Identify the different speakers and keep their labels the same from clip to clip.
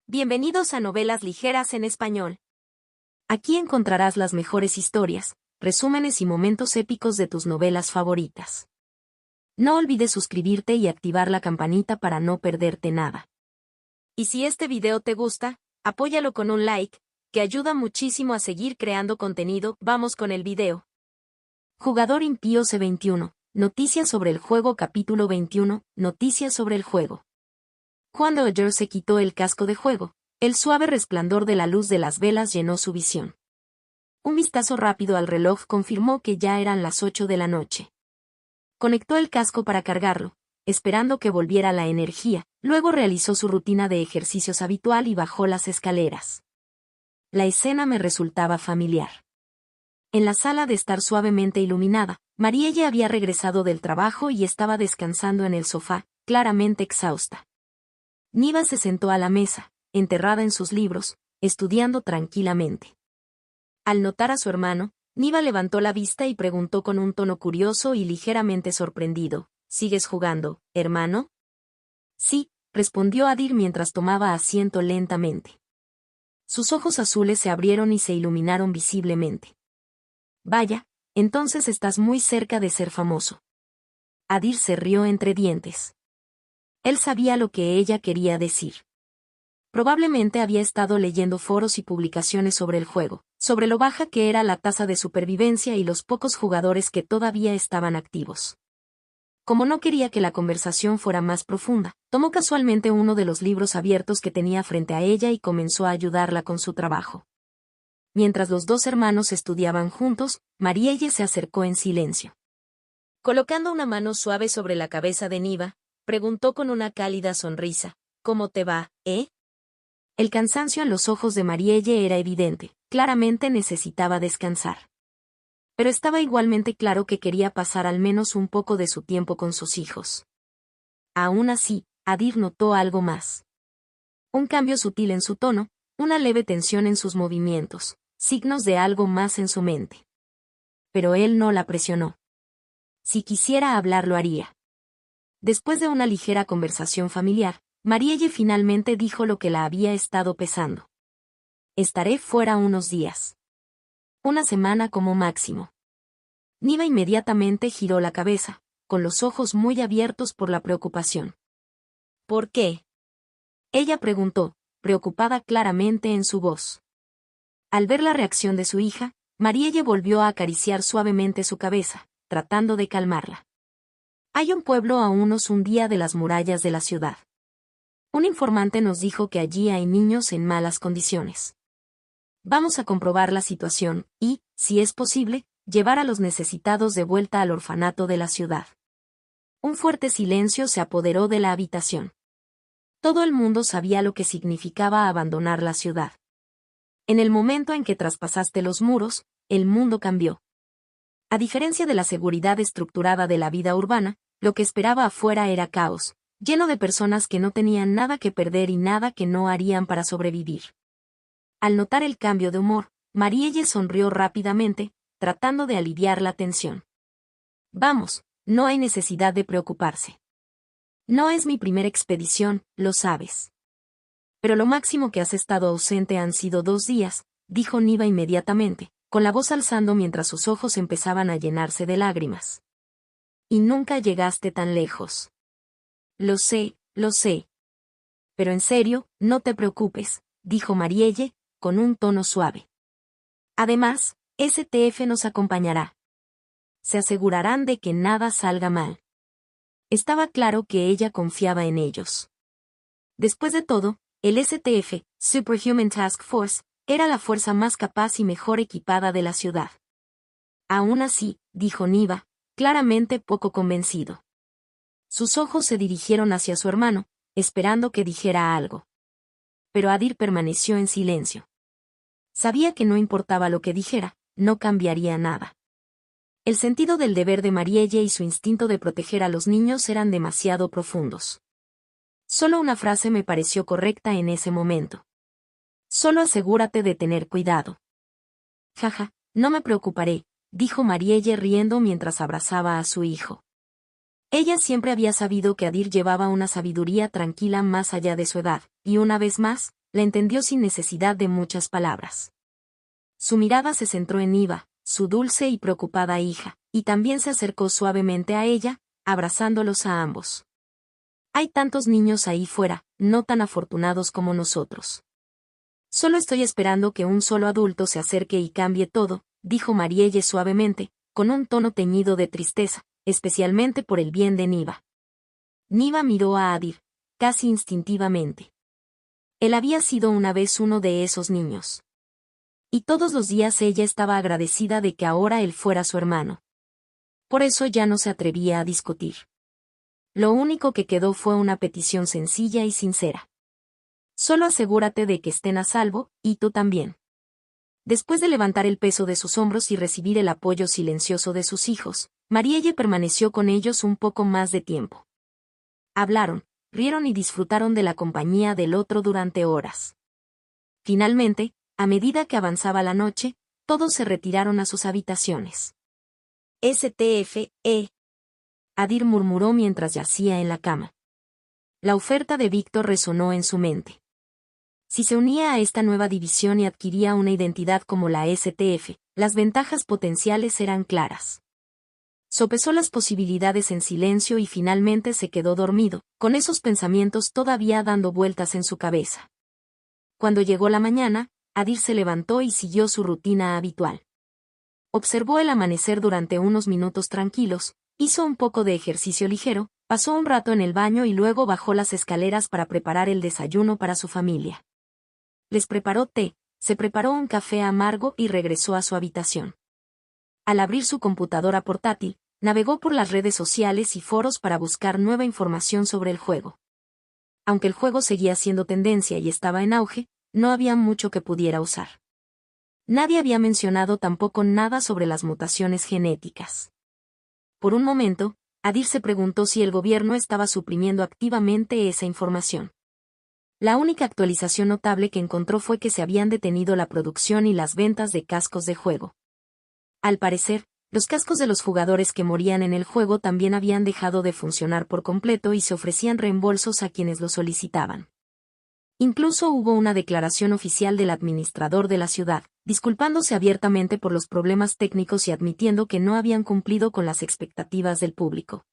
Speaker 1: Bienvenidos a Novelas Ligeras en Español. Aquí encontrarás las mejores historias, resúmenes y momentos épicos de tus novelas favoritas. No olvides suscribirte y activar la campanita para no perderte nada. Y si este video te gusta, apóyalo con un like, que ayuda muchísimo a seguir creando contenido. Vamos con el video. Jugador impío C21. Noticias sobre el juego. Capítulo 21. Noticias sobre el juego. Cuando Edgar se quitó el casco de juego, el suave resplandor de la luz de las velas llenó su visión. Un vistazo rápido al reloj confirmó que ya eran las 8 de la noche. Conectó el casco para cargarlo, esperando que volviera la energía, luego realizó su rutina de ejercicios habitual y bajó las escaleras. La escena me resultaba familiar. En la sala de estar suavemente iluminada, Marielle había regresado del trabajo y estaba descansando en el sofá, claramente exhausta. Niva se sentó a la mesa, enterrada en sus libros, estudiando tranquilamente. Al notar a su hermano, Niva levantó la vista y preguntó con un tono curioso y ligeramente sorprendido: ¿Sigues jugando, hermano? Sí, respondió Adir mientras tomaba asiento lentamente. Sus ojos azules se abrieron y se iluminaron visiblemente. Vaya, entonces estás muy cerca de ser famoso. Adir se rió entre dientes. Él sabía lo que ella quería decir. Probablemente había estado leyendo foros y publicaciones sobre el juego, sobre lo baja que era la tasa de supervivencia y los pocos jugadores que todavía estaban activos. Como no quería que la conversación fuera más profunda, tomó casualmente uno de los libros abiertos que tenía frente a ella y comenzó a ayudarla con su trabajo. Mientras los dos hermanos estudiaban juntos, Marielle se acercó en silencio. Colocando una mano suave sobre la cabeza de Niva, preguntó con una cálida sonrisa: ¿Cómo te va, eh? El cansancio en los ojos de Marielle era evidente, claramente necesitaba descansar. Pero estaba igualmente claro que quería pasar al menos un poco de su tiempo con sus hijos. Aún así, Adir notó algo más. Un cambio sutil en su tono, una leve tensión en sus movimientos, signos de algo más en su mente. Pero él no la presionó. Si quisiera hablar lo haría. Después de una ligera conversación familiar, Marielle finalmente dijo lo que la había estado pesando. Estaré fuera unos días. Una semana como máximo. Niva inmediatamente giró la cabeza, con los ojos muy abiertos por la preocupación. ¿Por qué? Ella preguntó, preocupada claramente en su voz. Al ver la reacción de su hija, Marielle volvió a acariciar suavemente su cabeza, tratando de calmarla. Hay un pueblo a un día de las murallas de la ciudad. Un informante nos dijo que allí hay niños en malas condiciones. Vamos a comprobar la situación y, si es posible, llevar a los necesitados de vuelta al orfanato de la ciudad. Un fuerte silencio se apoderó de la habitación. Todo el mundo sabía lo que significaba abandonar la ciudad. En el momento en que traspasaste los muros, el mundo cambió. A diferencia de la seguridad estructurada de la vida urbana, lo que esperaba afuera era caos, lleno de personas que no tenían nada que perder y nada que no harían para sobrevivir. Al notar el cambio de humor, Marielle sonrió rápidamente, tratando de aliviar la tensión. Vamos, no hay necesidad de preocuparse. No es mi primera expedición, lo sabes. Pero lo máximo que has estado ausente han sido 2 días, dijo Niva inmediatamente, con la voz alzando mientras sus ojos empezaban a llenarse de lágrimas. Y nunca llegaste tan lejos. Lo sé, lo sé. Pero en serio, no te preocupes, dijo Marielle, con un tono suave. Además, STF nos acompañará. Se asegurarán de que nada salga mal. Estaba claro que ella confiaba en ellos. Después de todo, el STF, Superhuman Task Force, era la fuerza más capaz y mejor equipada de la ciudad. Aún así, dijo Niva, claramente poco convencido. Sus ojos se dirigieron hacia su hermano, esperando que dijera algo. Pero Adir permaneció en silencio. Sabía que no importaba lo que dijera, no cambiaría nada. El sentido del deber de Marielle y su instinto de proteger a los niños eran demasiado profundos. Solo una frase me pareció correcta en ese momento. Solo asegúrate de tener cuidado. Jaja, no me preocuparé, dijo Marielle riendo mientras abrazaba a su hijo. Ella siempre había sabido que Adir llevaba una sabiduría tranquila más allá de su edad, y una vez más, la entendió sin necesidad de muchas palabras. Su mirada se centró en Niva, su dulce y preocupada hija, y también se acercó suavemente a ella, abrazándolos a ambos. Hay tantos niños ahí fuera, no tan afortunados como nosotros. Solo estoy esperando que un solo adulto se acerque y cambie todo, dijo Marielle suavemente, con un tono teñido de tristeza, especialmente por el bien de Niva. Niva miró a Adir, casi instintivamente. Él había sido una vez uno de esos niños. Y todos los días ella estaba agradecida de que ahora él fuera su hermano. Por eso ya no se atrevía a discutir. Lo único que quedó fue una petición sencilla y sincera. Solo asegúrate de que estén a salvo, y tú también. Después de levantar el peso de sus hombros y recibir el apoyo silencioso de sus hijos, Marielle permaneció con ellos un poco más de tiempo. Hablaron, rieron y disfrutaron de la compañía del otro durante horas. Finalmente, a medida que avanzaba la noche, todos se retiraron a sus habitaciones. STF. Adir murmuró mientras yacía en la cama. La oferta de Víctor resonó en su mente. Si se unía a esta nueva división y adquiría una identidad como la STF, las ventajas potenciales eran claras. Sopesó las posibilidades en silencio y finalmente se quedó dormido, con esos pensamientos todavía dando vueltas en su cabeza. Cuando llegó la mañana, Adir se levantó y siguió su rutina habitual. Observó el amanecer durante unos minutos tranquilos, hizo un poco de ejercicio ligero, pasó un rato en el baño y luego bajó las escaleras para preparar el desayuno para su familia. Les preparó té, se preparó un café amargo y regresó a su habitación. Al abrir su computadora portátil, navegó por las redes sociales y foros para buscar nueva información sobre el juego. Aunque el juego seguía siendo tendencia y estaba en auge, no había mucho que pudiera usar. Nadie había mencionado tampoco nada sobre las mutaciones genéticas. Por un momento, Adir se preguntó si el gobierno estaba suprimiendo activamente esa información. La única actualización notable que encontró fue que se habían detenido la producción y las ventas de cascos de juego. Al parecer, los cascos de los jugadores que morían en el juego también habían dejado de funcionar por completo y se ofrecían reembolsos a quienes lo solicitaban. Incluso hubo una declaración oficial del administrador de la ciudad, disculpándose abiertamente por los problemas técnicos y admitiendo que no habían cumplido con las expectativas del público.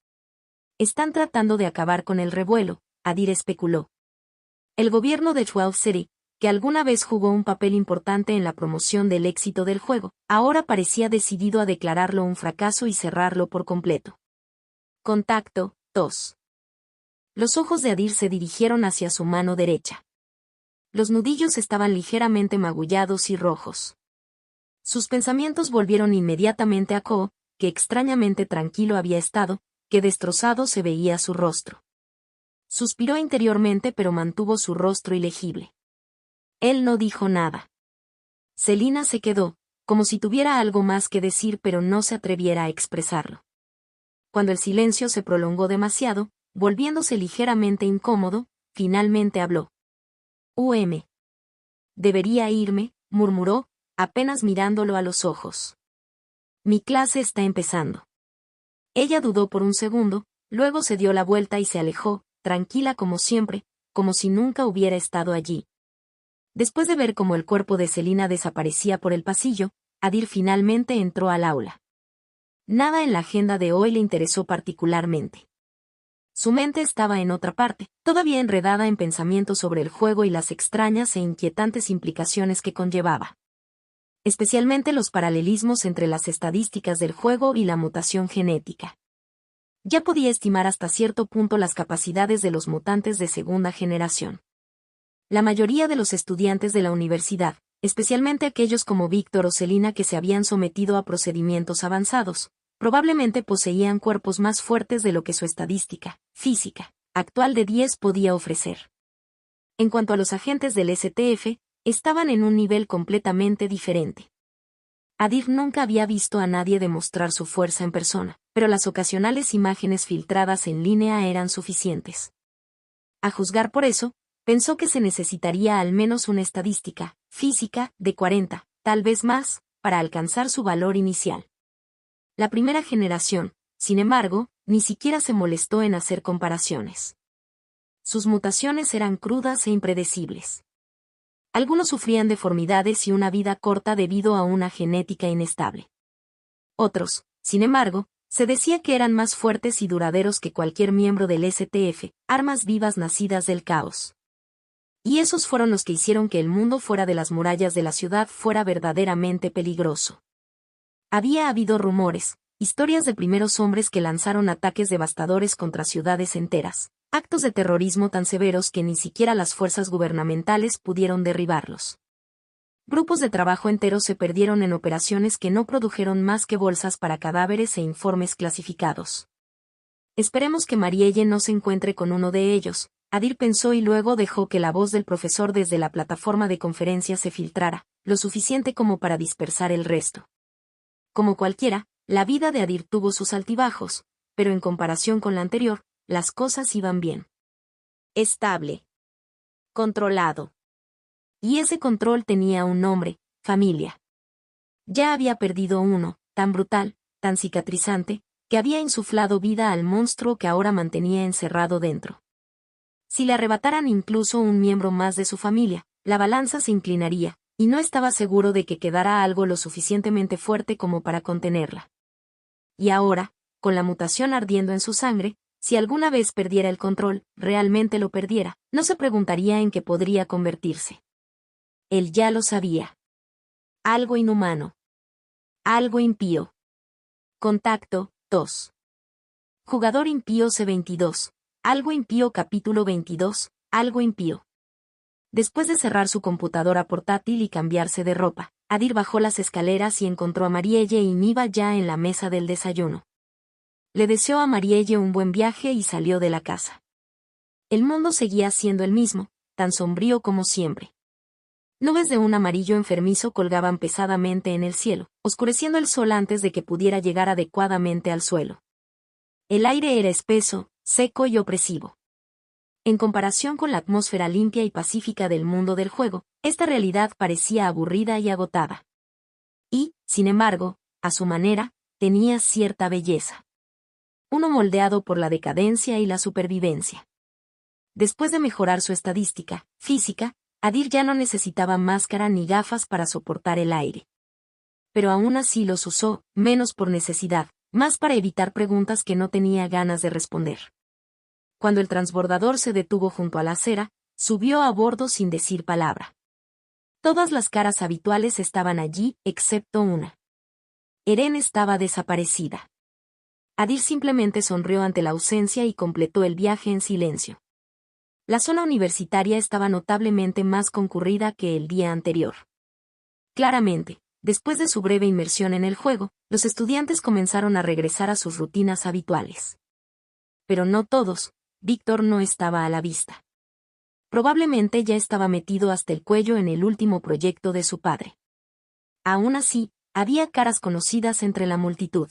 Speaker 1: Están tratando de acabar con el revuelo, Adir especuló. El gobierno de 12 City, que alguna vez jugó un papel importante en la promoción del éxito del juego, ahora parecía decidido a declararlo un fracaso y cerrarlo por completo. Contacto 2. Los ojos de Adir se dirigieron hacia su mano derecha. Los nudillos estaban ligeramente magullados y rojos. Sus pensamientos volvieron inmediatamente a Ko, que extrañamente tranquilo había estado, que destrozado se veía su rostro. Suspiró interiormente pero mantuvo su rostro ilegible. Él no dijo nada. Selina se quedó, como si tuviera algo más que decir pero no se atreviera a expresarlo. Cuando el silencio se prolongó demasiado, volviéndose ligeramente incómodo, finalmente habló. Debería irme, murmuró, apenas mirándolo a los ojos. Mi clase está empezando. Ella dudó por un segundo, luego se dio la vuelta y se alejó, tranquila como siempre, como si nunca hubiera estado allí. Después de ver cómo el cuerpo de Selina desaparecía por el pasillo, Adir finalmente entró al aula. Nada en la agenda de hoy le interesó particularmente. Su mente estaba en otra parte, todavía enredada en pensamientos sobre el juego y las extrañas e inquietantes implicaciones que conllevaba. Especialmente los paralelismos entre las estadísticas del juego y la mutación genética. Ya podía estimar hasta cierto punto las capacidades de los mutantes de segunda generación. La mayoría de los estudiantes de la universidad, especialmente aquellos como Víctor o Selina que se habían sometido a procedimientos avanzados, probablemente poseían cuerpos más fuertes de lo que su estadística, física, actual de 10 podía ofrecer. En cuanto a los agentes del STF, estaban en un nivel completamente diferente. Adir nunca había visto a nadie demostrar su fuerza en persona, pero las ocasionales imágenes filtradas en línea eran suficientes. A juzgar por eso, pensó que se necesitaría al menos una estadística, física, de 40, tal vez más, para alcanzar su valor inicial. La primera generación, sin embargo, ni siquiera se molestó en hacer comparaciones. Sus mutaciones eran crudas e impredecibles. Algunos sufrían deformidades y una vida corta debido a una genética inestable. Otros, sin embargo, se decía que eran más fuertes y duraderos que cualquier miembro del STF, armas vivas nacidas del caos. Y esos fueron los que hicieron que el mundo fuera de las murallas de la ciudad fuera verdaderamente peligroso. Había habido rumores, historias de primeros hombres que lanzaron ataques devastadores contra ciudades enteras, actos de terrorismo tan severos que ni siquiera las fuerzas gubernamentales pudieron derribarlos. Grupos de trabajo enteros se perdieron en operaciones que no produjeron más que bolsas para cadáveres e informes clasificados. Esperemos que Marielle no se encuentre con uno de ellos, Adir pensó y luego dejó que la voz del profesor desde la plataforma de conferencias se filtrara, lo suficiente como para dispersar el resto. Como cualquiera, la vida de Adir tuvo sus altibajos, pero en comparación con la anterior, las cosas iban bien. Estable. Controlado. Y ese control tenía un nombre, familia. Ya había perdido uno, tan brutal, tan cicatrizante, que había insuflado vida al monstruo que ahora mantenía encerrado dentro. Si le arrebataran incluso un miembro más de su familia, la balanza se inclinaría, y no estaba seguro de que quedara algo lo suficientemente fuerte como para contenerla. Y ahora, con la mutación ardiendo en su sangre, si alguna vez perdiera el control, realmente lo perdiera, no se preguntaría en qué podría convertirse. Él ya lo sabía. Algo inhumano. Algo impío. Contacto, 2. Jugador impío C22. Algo impío capítulo 22. Algo impío. Después de cerrar su computadora portátil y cambiarse de ropa, Adir bajó las escaleras y encontró a Marielle y Niva ya en la mesa del desayuno. Le deseó a Marielle un buen viaje y salió de la casa. El mundo seguía siendo el mismo, tan sombrío como siempre. Nubes de un amarillo enfermizo colgaban pesadamente en el cielo, oscureciendo el sol antes de que pudiera llegar adecuadamente al suelo. El aire era espeso, seco y opresivo. En comparación con la atmósfera limpia y pacífica del mundo del juego, esta realidad parecía aburrida y agotada. Y, sin embargo, a su manera, tenía cierta belleza. Uno moldeado por la decadencia y la supervivencia. Después de mejorar su estadística física, Adir ya no necesitaba máscara ni gafas para soportar el aire. Pero aún así los usó, menos por necesidad, más para evitar preguntas que no tenía ganas de responder. Cuando el transbordador se detuvo junto a la acera, subió a bordo sin decir palabra. Todas las caras habituales estaban allí, excepto una. Eren estaba desaparecida. Adir simplemente sonrió ante la ausencia y completó el viaje en silencio. La zona universitaria estaba notablemente más concurrida que el día anterior. Claramente, después de su breve inmersión en el juego, los estudiantes comenzaron a regresar a sus rutinas habituales. Pero no todos. Víctor no estaba a la vista. Probablemente ya estaba metido hasta el cuello en el último proyecto de su padre. Aún así, había caras conocidas entre la multitud.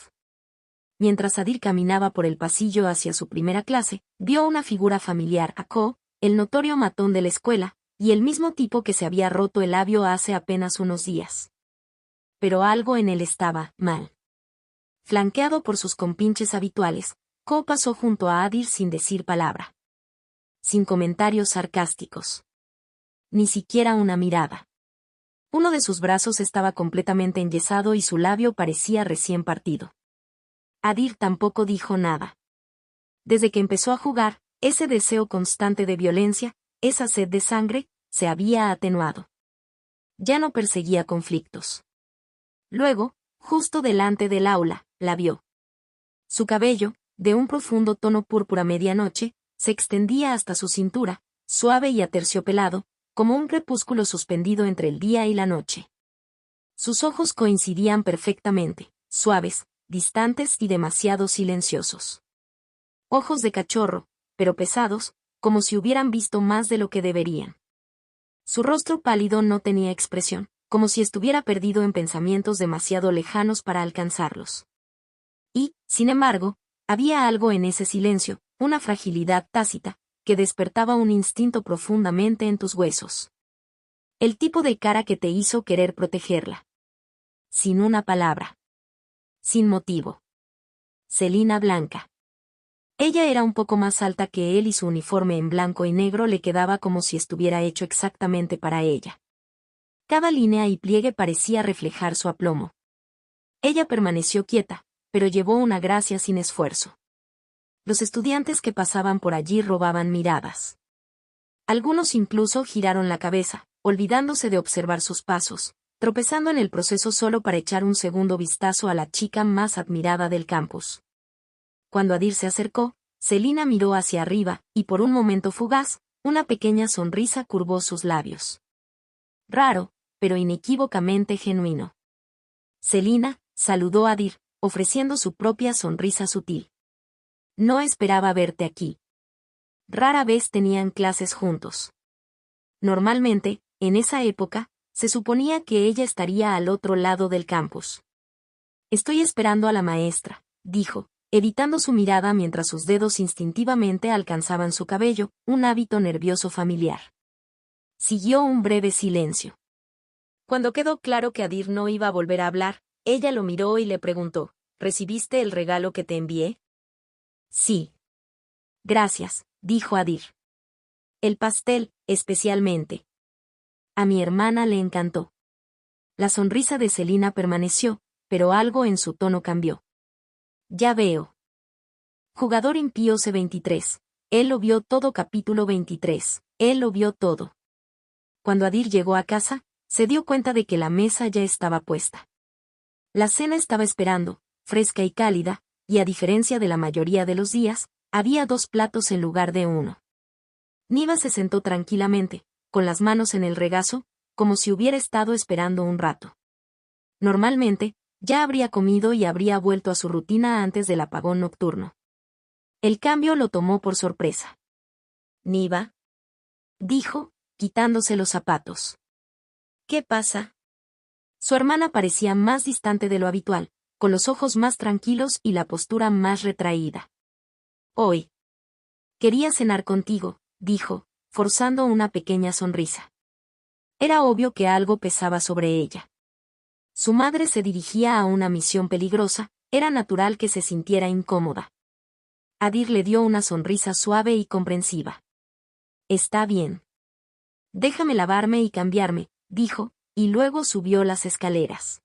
Speaker 1: Mientras Adir caminaba por el pasillo hacia su primera clase, vio una figura familiar a Ko, el notorio matón de la escuela, y el mismo tipo que se había roto el labio hace apenas unos días. Pero algo en él estaba mal. Flanqueado por sus compinches habituales, Ko pasó junto a Adir sin decir palabra. Sin comentarios sarcásticos. Ni siquiera una mirada. Uno de sus brazos estaba completamente enyesado y su labio parecía recién partido. Adir tampoco dijo nada. Desde que empezó a jugar, ese deseo constante de violencia, esa sed de sangre, se había atenuado. Ya no perseguía conflictos. Luego, justo delante del aula, la vio. Su cabello, de un profundo tono púrpura medianoche, se extendía hasta su cintura, suave y aterciopelado, como un crepúsculo suspendido entre el día y la noche. Sus ojos coincidían perfectamente, suaves, distantes y demasiado silenciosos. Ojos de cachorro, pero pesados, como si hubieran visto más de lo que deberían. Su rostro pálido no tenía expresión, como si estuviera perdido en pensamientos demasiado lejanos para alcanzarlos. Y, sin embargo, había algo en ese silencio, una fragilidad tácita, que despertaba un instinto profundamente en tus huesos. El tipo de cara que te hizo querer protegerla. Sin una palabra. Sin motivo. Celina Blanca. Ella era un poco más alta que él y su uniforme en blanco y negro le quedaba como si estuviera hecho exactamente para ella. Cada línea y pliegue parecía reflejar su aplomo. Ella permaneció quieta, pero llevó una gracia sin esfuerzo. Los estudiantes que pasaban por allí robaban miradas. Algunos incluso giraron la cabeza, olvidándose de observar sus pasos, tropezando en el proceso solo para echar un segundo vistazo a la chica más admirada del campus. Cuando Adir se acercó, Celina miró hacia arriba, y por un momento fugaz, una pequeña sonrisa curvó sus labios. Raro, pero inequívocamente genuino. Celina saludó a Adir, ofreciendo su propia sonrisa sutil. No esperaba verte aquí. Rara vez tenían clases juntos. Normalmente, en esa época, se suponía que ella estaría al otro lado del campus. Estoy esperando a la maestra, dijo, evitando su mirada mientras sus dedos instintivamente alcanzaban su cabello, un hábito nervioso familiar. Siguió un breve silencio. Cuando quedó claro que Adir no iba a volver a hablar, ella lo miró y le preguntó, ¿recibiste el regalo que te envié? Sí. Gracias, dijo Adir. El pastel, especialmente. A mi hermana le encantó. La sonrisa de Celina permaneció, pero algo en su tono cambió. Ya veo. Jugador impío C23. Él lo vio todo capítulo 23. Él lo vio todo. Cuando Adir llegó a casa, se dio cuenta de que la mesa ya estaba puesta. La cena estaba esperando, fresca y cálida, y a diferencia de la mayoría de los días, había 2 platos en lugar de 1. Niva se sentó tranquilamente, con las manos en el regazo, como si hubiera estado esperando un rato. Normalmente, ya habría comido y habría vuelto a su rutina antes del apagón nocturno. El cambio lo tomó por sorpresa. Niva, dijo, quitándose los zapatos. ¿Qué pasa? Su hermana parecía más distante de lo habitual, con los ojos más tranquilos y la postura más retraída. Hoy. Quería cenar contigo, dijo, forzando una pequeña sonrisa. Era obvio que algo pesaba sobre ella. Su madre se dirigía a una misión peligrosa, era natural que se sintiera incómoda. Adir le dio una sonrisa suave y comprensiva. Está bien. Déjame lavarme y cambiarme, dijo, y luego subió las escaleras.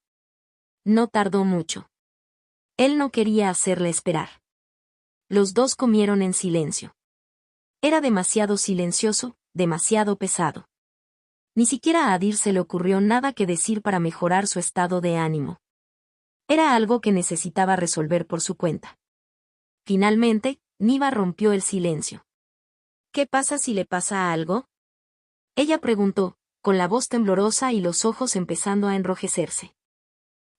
Speaker 1: No tardó mucho. Él no quería hacerle esperar. Los dos comieron en silencio. Era demasiado silencioso, demasiado pesado. Ni siquiera a Adir se le ocurrió nada que decir para mejorar su estado de ánimo. Era algo que necesitaba resolver por su cuenta. Finalmente, Niva rompió el silencio. ¿Qué pasa si le pasa algo? Ella preguntó, con la voz temblorosa y los ojos empezando a enrojecerse.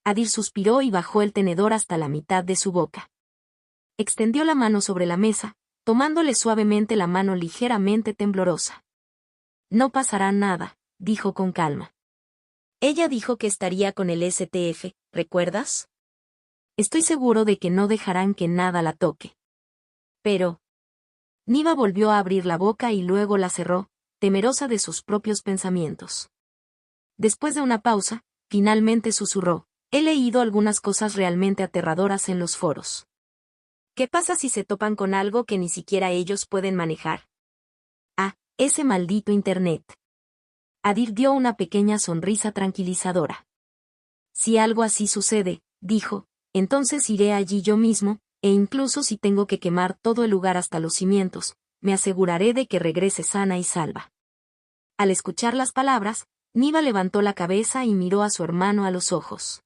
Speaker 1: Adir suspiró y bajó el tenedor hasta la mitad de su boca. Extendió la mano sobre la mesa, tomándole suavemente la mano ligeramente temblorosa. No pasará nada, dijo con calma. Ella dijo que estaría con el STF, ¿recuerdas? Estoy seguro de que no dejarán que nada la toque. Pero... Niva volvió a abrir la boca y luego la cerró, temerosa de sus propios pensamientos. Después de una pausa, finalmente susurró, he leído algunas cosas realmente aterradoras en los foros. ¿Qué pasa si se topan con algo que ni siquiera ellos pueden manejar? Ah, ese maldito Internet. Adir dio una pequeña sonrisa tranquilizadora. Si algo así sucede, dijo, entonces iré allí yo mismo, e incluso si tengo que quemar todo el lugar hasta los cimientos, me aseguraré de que regrese sana y salva. Al escuchar las palabras, Niva levantó la cabeza y miró a su hermano a los ojos.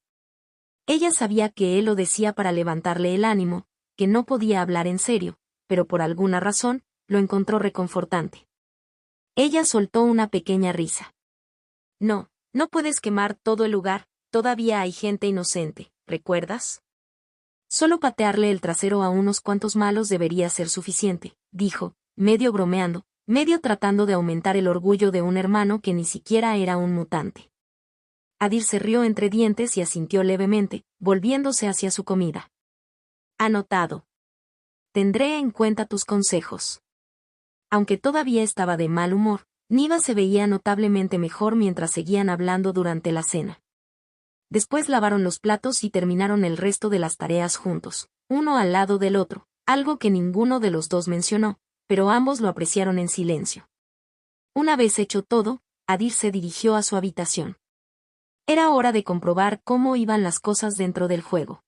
Speaker 1: Ella sabía que él lo decía para levantarle el ánimo, que no podía hablar en serio, pero por alguna razón, lo encontró reconfortante. Ella soltó una pequeña risa. No, no puedes quemar todo el lugar, todavía hay gente inocente, ¿recuerdas? Solo patearle el trasero a unos cuantos malos debería ser suficiente, dijo, medio bromeando, medio tratando de aumentar el orgullo de un hermano que ni siquiera era un mutante. Adir se rió entre dientes y asintió levemente, volviéndose hacia su comida. Anotado. Tendré en cuenta tus consejos. Aunque todavía estaba de mal humor, Niva se veía notablemente mejor mientras seguían hablando durante la cena. Después lavaron los platos y terminaron el resto de las tareas juntos, uno al lado del otro, algo que ninguno de los dos mencionó, pero ambos lo apreciaron en silencio. Una vez hecho todo, Adir se dirigió a su habitación. Era hora de comprobar cómo iban las cosas dentro del juego.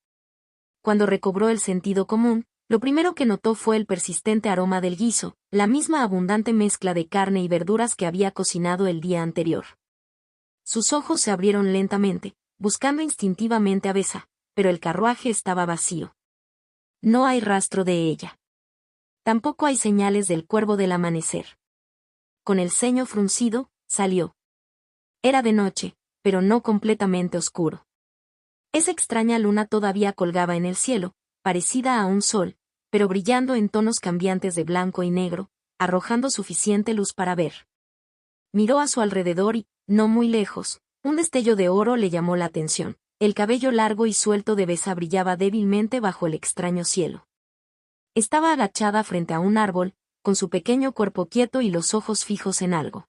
Speaker 1: Cuando recobró el sentido común, lo primero que notó fue el persistente aroma del guiso, la misma abundante mezcla de carne y verduras que había cocinado el día anterior. Sus ojos se abrieron lentamente, buscando instintivamente a Besa, pero el carruaje estaba vacío. No hay rastro de ella. Tampoco hay señales del cuervo del amanecer. Con el ceño fruncido, salió. Era de noche, pero no completamente oscuro. Esa extraña luna todavía colgaba en el cielo, parecida a un sol, pero brillando en tonos cambiantes de blanco y negro, arrojando suficiente luz para ver. Miró a su alrededor y, no muy lejos, un destello de oro le llamó la atención. El cabello largo y suelto de Besa brillaba débilmente bajo el extraño cielo. Estaba agachada frente a un árbol, con su pequeño cuerpo quieto y los ojos fijos en algo.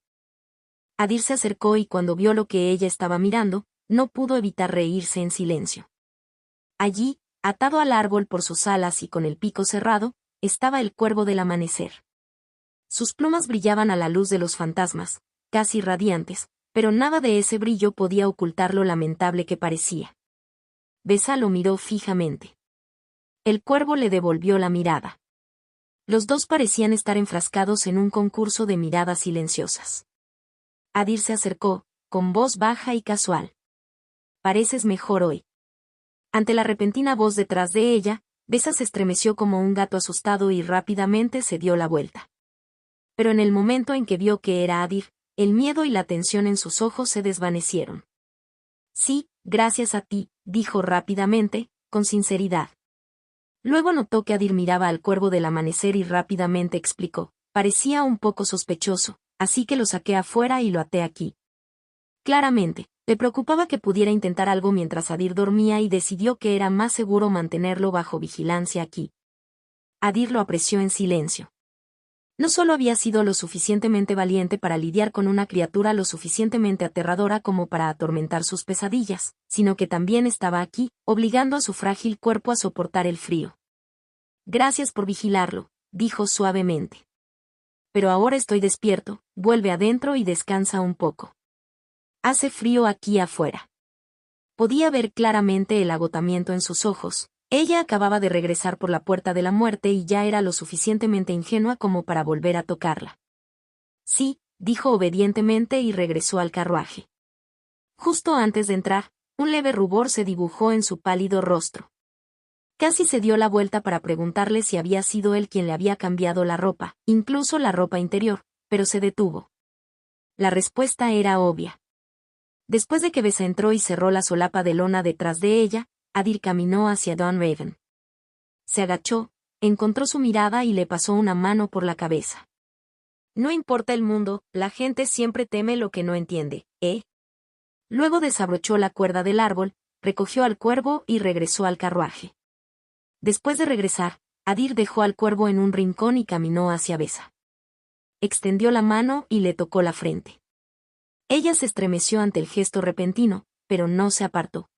Speaker 1: Adir se acercó y cuando vio lo que ella estaba mirando, no pudo evitar reírse en silencio. Allí, atado al árbol por sus alas y con el pico cerrado, estaba el cuervo del amanecer. Sus plumas brillaban a la luz de los fantasmas, casi radiantes, pero nada de ese brillo podía ocultar lo lamentable que parecía. Besa lo miró fijamente. El cuervo le devolvió la mirada. Los dos parecían estar enfrascados en un concurso de miradas silenciosas. Adir se acercó, con voz baja y casual. «Pareces mejor hoy». Ante la repentina voz detrás de ella, Besa se estremeció como un gato asustado y rápidamente se dio la vuelta. Pero en el momento en que vio que era Adir, el miedo y la tensión en sus ojos se desvanecieron. «Sí, gracias a ti», dijo rápidamente, con sinceridad. Luego notó que Adir miraba al cuervo del amanecer y rápidamente explicó: «Parecía un poco sospechoso, así que lo saqué afuera y lo até aquí». Claramente, le preocupaba que pudiera intentar algo mientras Adir dormía y decidió que era más seguro mantenerlo bajo vigilancia aquí. Adir lo apreció en silencio. No solo había sido lo suficientemente valiente para lidiar con una criatura lo suficientemente aterradora como para atormentar sus pesadillas, sino que también estaba aquí, obligando a su frágil cuerpo a soportar el frío. «Gracias por vigilarlo», dijo suavemente. «Pero ahora estoy despierto, vuelve adentro y descansa un poco. Hace frío aquí afuera». Podía ver claramente el agotamiento en sus ojos. Ella acababa de regresar por la puerta de la muerte y ya era lo suficientemente ingenua como para volver a tocarla. «Sí», dijo obedientemente y regresó al carruaje. Justo antes de entrar, un leve rubor se dibujó en su pálido rostro. Casi se dio la vuelta para preguntarle si había sido él quien le había cambiado la ropa, incluso la ropa interior, pero se detuvo. La respuesta era obvia. Después de que Besa entró y cerró la solapa de lona detrás de ella, Adir caminó hacia Dunraven. Se agachó, encontró su mirada y le pasó una mano por la cabeza. «No importa el mundo, la gente siempre teme lo que no entiende, ¿eh?». Luego desabrochó la cuerda del árbol, recogió al cuervo y regresó al carruaje. Después de regresar, Adir dejó al cuervo en un rincón y caminó hacia Besa. Extendió la mano y le tocó la frente. Ella se estremeció ante el gesto repentino, pero no se apartó.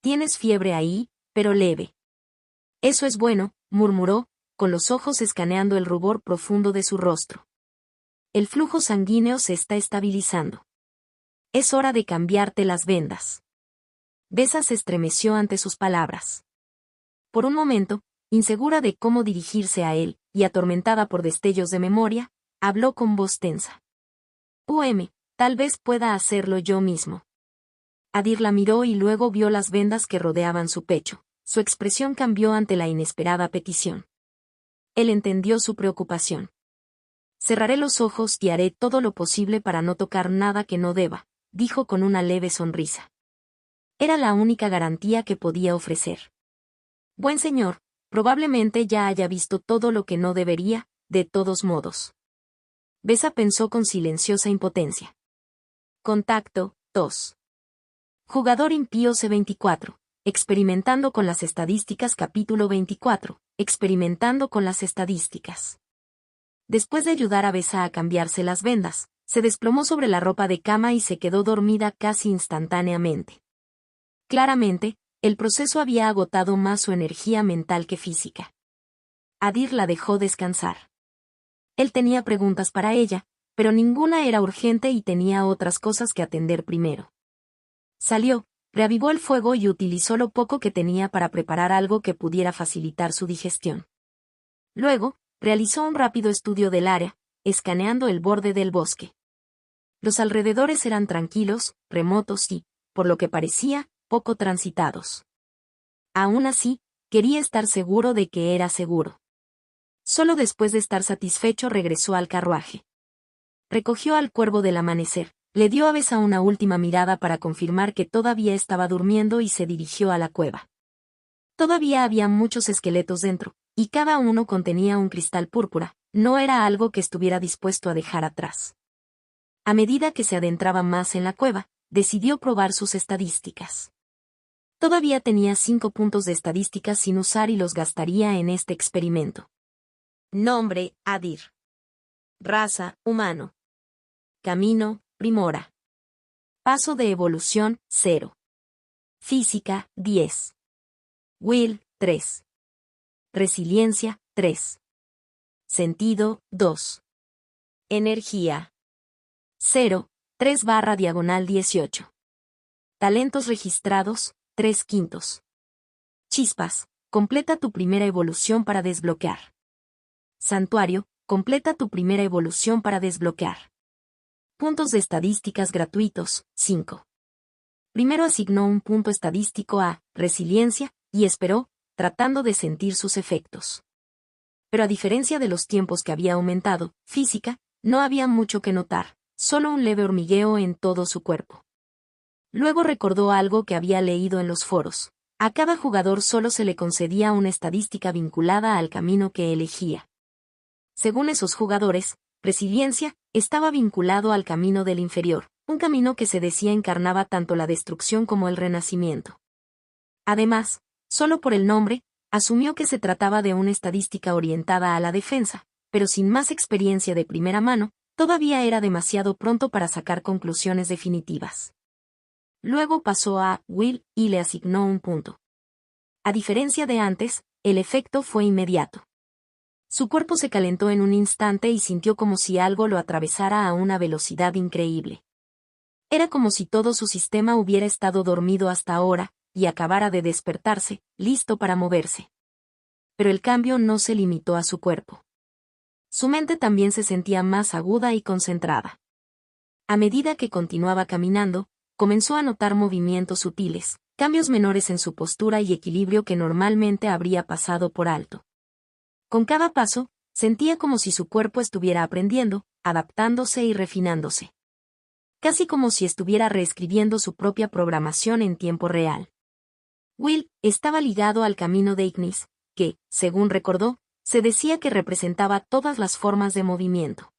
Speaker 1: «Tienes fiebre ahí, pero leve». «Eso es bueno», murmuró, con los ojos escaneando el rubor profundo de su rostro. «El flujo sanguíneo se está estabilizando. Es hora de cambiarte las vendas». Besa se estremeció ante sus palabras. Por un momento, insegura de cómo dirigirse a él, y atormentada por destellos de memoria, habló con voz tensa. Tal vez pueda hacerlo yo mismo». Adir la miró y luego vio las vendas que rodeaban su pecho. Su expresión cambió ante la inesperada petición. Él entendió su preocupación. «Cerraré los ojos y haré todo lo posible para no tocar nada que no deba», dijo con una leve sonrisa. Era la única garantía que podía ofrecer. «Buen señor, probablemente ya haya visto todo lo que no debería, de todos modos». Besa pensó con silenciosa impotencia. Contacto, 2. Jugador impío C24. Experimentando con las estadísticas capítulo 24. Experimentando con las estadísticas. Después de ayudar a Besa a cambiarse las vendas, se desplomó sobre la ropa de cama y se quedó dormida casi instantáneamente. Claramente, el proceso había agotado más su energía mental que física. Adir la dejó descansar. Él tenía preguntas para ella, pero ninguna era urgente y tenía otras cosas que atender primero. Salió, reavivó el fuego y utilizó lo poco que tenía para preparar algo que pudiera facilitar su digestión. Luego, realizó un rápido estudio del área, escaneando el borde del bosque. Los alrededores eran tranquilos, remotos y, por lo que parecía, poco transitados. Aún así, quería estar seguro de que era seguro. Solo después de estar satisfecho regresó al carruaje. Recogió al cuervo del amanecer, le dio a Besa una última mirada para confirmar que todavía estaba durmiendo y se dirigió a la cueva. Todavía había muchos esqueletos dentro, y cada uno contenía un cristal púrpura, no era algo que estuviera dispuesto a dejar atrás. A medida que se adentraba más en la cueva, decidió probar sus estadísticas. Todavía tenía 5 puntos de estadísticas sin usar y los gastaría en este experimento. Nombre, Adir. Raza, humano. Camino, primora. Paso de evolución, 0. Física, 10. Will, 3. Resiliencia, 3. Sentido, 2. Energía. 0, 3/18. Talentos registrados, 3/5. Chispas, completa tu primera evolución para desbloquear. Santuario, completa tu primera evolución para desbloquear. Puntos de estadísticas gratuitos, 5. Primero asignó un punto estadístico a resiliencia, y esperó, tratando de sentir sus efectos. Pero a diferencia de los tiempos que había aumentado, física, no había mucho que notar, solo un leve hormigueo en todo su cuerpo. Luego recordó algo que había leído en los foros. A cada jugador solo se le concedía una estadística vinculada al camino que elegía. Según esos jugadores, resiliencia estaba vinculado al camino del inferior, un camino que se decía encarnaba tanto la destrucción como el renacimiento. Además, solo por el nombre, asumió que se trataba de una estadística orientada a la defensa, pero sin más experiencia de primera mano, todavía era demasiado pronto para sacar conclusiones definitivas. Luego pasó a Will y le asignó un punto. A diferencia de antes, el efecto fue inmediato. Su cuerpo se calentó en un instante y sintió como si algo lo atravesara a una velocidad increíble. Era como si todo su sistema hubiera estado dormido hasta ahora, y acabara de despertarse, listo para moverse. Pero el cambio no se limitó a su cuerpo. Su mente también se sentía más aguda y concentrada. A medida que continuaba caminando, comenzó a notar movimientos sutiles, cambios menores en su postura y equilibrio que normalmente habría pasado por alto. Con cada paso, sentía como si su cuerpo estuviera aprendiendo, adaptándose y refinándose. Casi como si estuviera reescribiendo su propia programación en tiempo real. Will estaba ligado al camino de Ignis, que, según recordó, se decía que representaba todas las formas de movimiento.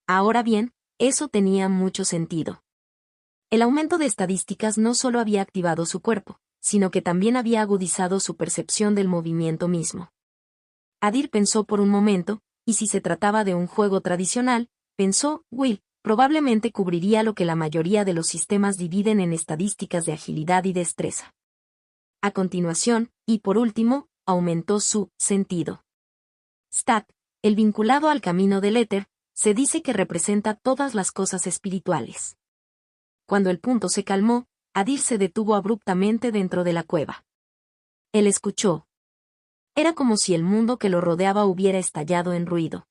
Speaker 1: Ahora bien, eso tenía mucho sentido. El aumento de estadísticas no solo había activado su cuerpo, sino que también había agudizado su percepción del movimiento mismo. Adir pensó por un momento, y si se trataba de un juego tradicional, pensó, Will, probablemente cubriría lo que la mayoría de los sistemas dividen en estadísticas de agilidad y destreza. A continuación, y por último, aumentó su sentido. Stat, el vinculado al camino del éter, se dice que representa todas las cosas espirituales. Cuando el punto se calmó, Adir se detuvo abruptamente dentro de la cueva. Él escuchó. Era como si el mundo que lo rodeaba hubiera estallado en ruido.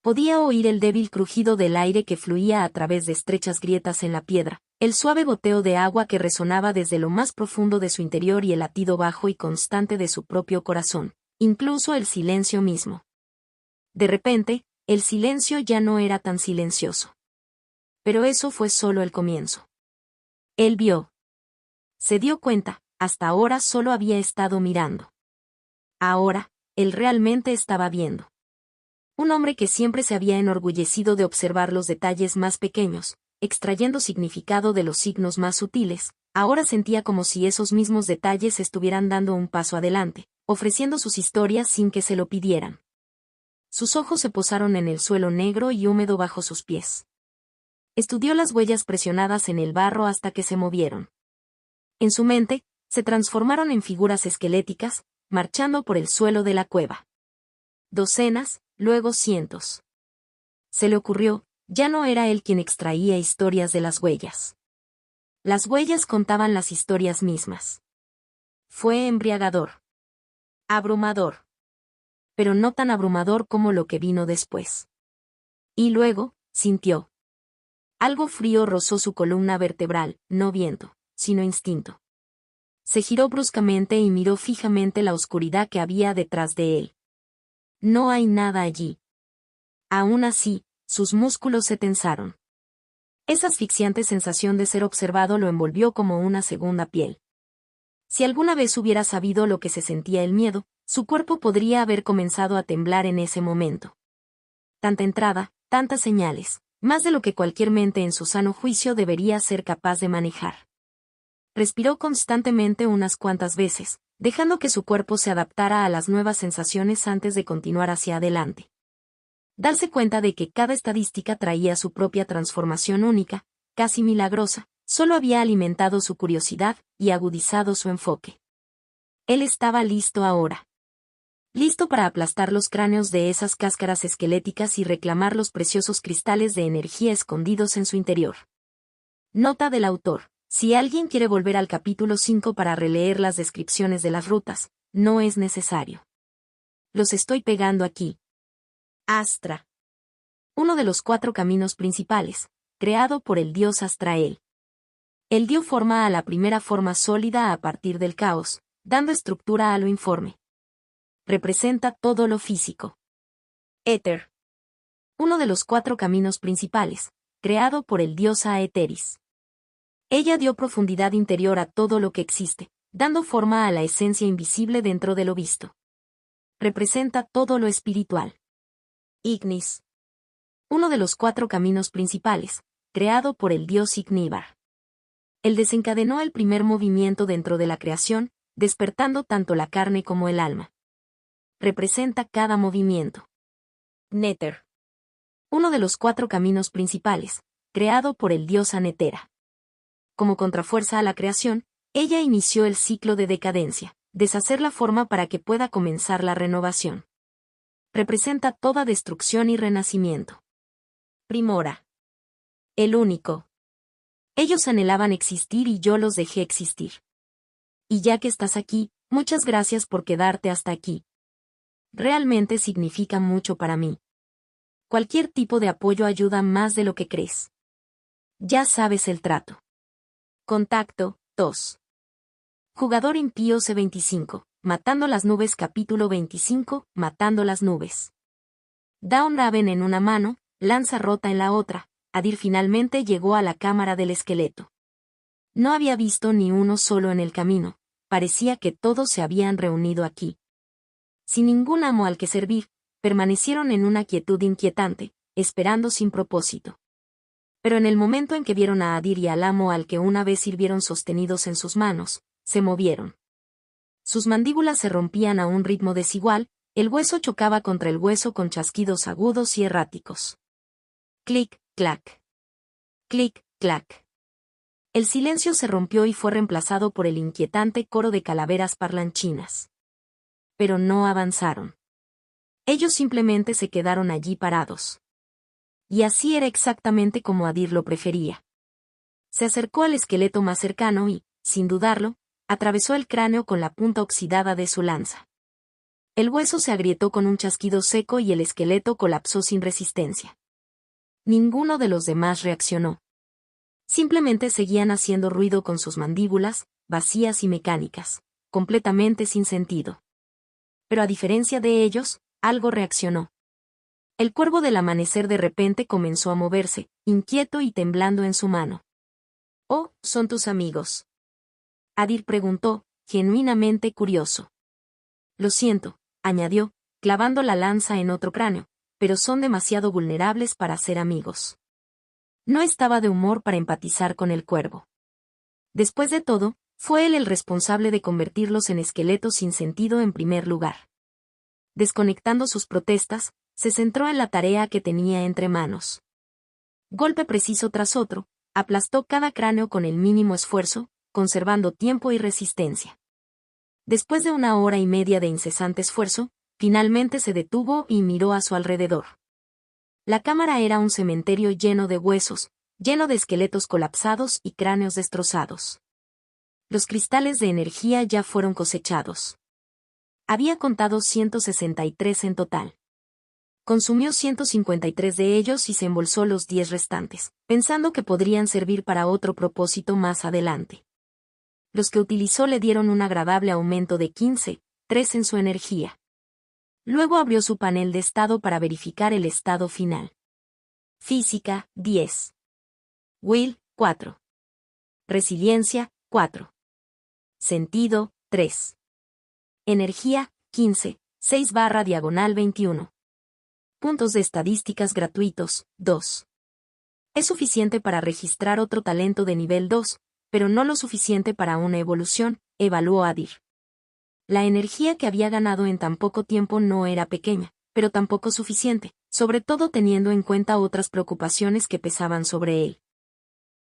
Speaker 1: Podía oír el débil crujido del aire que fluía a través de estrechas grietas en la piedra, el suave goteo de agua que resonaba desde lo más profundo de su interior y el latido bajo y constante de su propio corazón, incluso el silencio mismo. De repente, el silencio ya no era tan silencioso. Pero eso fue solo el comienzo. Él vio. Se dio cuenta, hasta ahora solo había estado mirando. Ahora, él realmente estaba viendo. Un hombre que siempre se había enorgullecido de observar los detalles más pequeños, extrayendo significado de los signos más sutiles, ahora sentía como si esos mismos detalles estuvieran dando un paso adelante, ofreciendo sus historias sin que se lo pidieran. Sus ojos se posaron en el suelo negro y húmedo bajo sus pies. Estudió las huellas presionadas en el barro hasta que se movieron. En su mente, se transformaron en figuras esqueléticas, marchando por el suelo de la cueva. Docenas, luego cientos. Se le ocurrió, ya no era él quien extraía historias de las huellas. Las huellas contaban las historias mismas. Fue embriagador. Abrumador. Pero no tan abrumador como lo que vino después. Y luego, sintió. Algo frío rozó su columna vertebral, no viento, sino instinto. Se giró bruscamente y miró fijamente la oscuridad que había detrás de él. No hay nada allí. Aún así, sus músculos se tensaron. Esa asfixiante sensación de ser observado lo envolvió como una segunda piel. Si alguna vez hubiera sabido lo que se sentía el miedo, su cuerpo podría haber comenzado a temblar en ese momento. Tanta entrada, tantas señales, más de lo que cualquier mente en su sano juicio debería ser capaz de manejar. Respiró constantemente unas cuantas veces, dejando que su cuerpo se adaptara a las nuevas sensaciones antes de continuar hacia adelante. Darse cuenta de que cada estadística traía su propia transformación única, casi milagrosa, solo había alimentado su curiosidad y agudizado su enfoque. Él estaba listo ahora. Listo para aplastar los cráneos de esas cáscaras esqueléticas y reclamar los preciosos cristales de energía escondidos en su interior. Nota del autor. Si alguien quiere volver al capítulo 5 para releer las descripciones de las rutas, no es necesario. Los estoy pegando aquí. Astra. Uno de los 4 caminos principales, creado por el dios Astrael. Él dio forma a la primera forma sólida a partir del caos, dando estructura a lo informe. Representa todo lo físico. Éter. Uno de los 4 caminos principales, creado por el dios Aeteris. Ella dio profundidad interior a todo lo que existe, dando forma a la esencia invisible dentro de lo visto. Representa todo lo espiritual. Ignis. Uno de los 4 caminos principales, creado por el dios Igníbar. Él desencadenó el primer movimiento dentro de la creación, despertando tanto la carne como el alma. Representa cada movimiento. Néter. Uno de los 4 caminos principales, creado por el dios Anetera. Como contrafuerza a la creación, ella inició el ciclo de decadencia, deshacer la forma para que pueda comenzar la renovación. Representa toda destrucción y renacimiento. Primora. El único. Ellos anhelaban existir y yo los dejé existir. Y ya que estás aquí, muchas gracias por quedarte hasta aquí. Realmente significa mucho para mí. Cualquier tipo de apoyo ayuda más de lo que crees. Ya sabes el trato. Contacto, 2. Jugador impío C25, Matando las nubes capítulo 25, Matando las nubes. Dawn Raven en una mano, lanza rota en la otra, Adir finalmente llegó a la cámara del esqueleto. No había visto ni uno solo en el camino, parecía que todos se habían reunido aquí. Sin ningún amo al que servir, permanecieron en una quietud inquietante, esperando sin propósito. Pero en el momento en que vieron a Adir y al amo al que una vez sirvieron sostenidos en sus manos, se movieron. Sus mandíbulas se rompían a un ritmo desigual, el hueso chocaba contra el hueso con chasquidos agudos y erráticos. Clic, clac. Clic, clac. El silencio se rompió y fue reemplazado por el inquietante coro de calaveras parlanchinas. Pero no avanzaron. Ellos simplemente se quedaron allí parados. Y así era exactamente como Adir lo prefería. Se acercó al esqueleto más cercano y, sin dudarlo, atravesó el cráneo con la punta oxidada de su lanza. El hueso se agrietó con un chasquido seco y el esqueleto colapsó sin resistencia. Ninguno de los demás reaccionó. Simplemente seguían haciendo ruido con sus mandíbulas, vacías y mecánicas, completamente sin sentido. Pero a diferencia de ellos, algo reaccionó. El cuervo del amanecer de repente comenzó a moverse, inquieto y temblando en su mano. «Oh, ¿son tus amigos?», Adir preguntó, genuinamente curioso. «Lo siento», añadió, clavando la lanza en otro cráneo, «pero son demasiado vulnerables para ser amigos». No estaba de humor para empatizar con el cuervo. Después de todo, fue él el responsable de convertirlos en esqueletos sin sentido en primer lugar. Desconectando sus protestas, se centró en la tarea que tenía entre manos. Golpe preciso tras otro, aplastó cada cráneo con el mínimo esfuerzo, conservando tiempo y resistencia. Después de 1 hora y media de incesante esfuerzo, finalmente se detuvo y miró a su alrededor. La cámara era un cementerio lleno de huesos, lleno de esqueletos colapsados y cráneos destrozados. Los cristales de energía ya fueron cosechados. Había contado 163 en total. Consumió 153 de ellos y se embolsó los 10 restantes, pensando que podrían servir para otro propósito más adelante. Los que utilizó le dieron un agradable aumento de 15,3 en su energía. Luego abrió su panel de estado para verificar el estado final. Física, 10. Will, 4. Resiliencia, 4. Sentido, 3. Energía, 15, 6/21. Puntos de estadísticas gratuitos, 2. Es suficiente para registrar otro talento de nivel 2, pero no lo suficiente para una evolución, evaluó Adir. La energía que había ganado en tan poco tiempo no era pequeña, pero tampoco suficiente, sobre todo teniendo en cuenta otras preocupaciones que pesaban sobre él.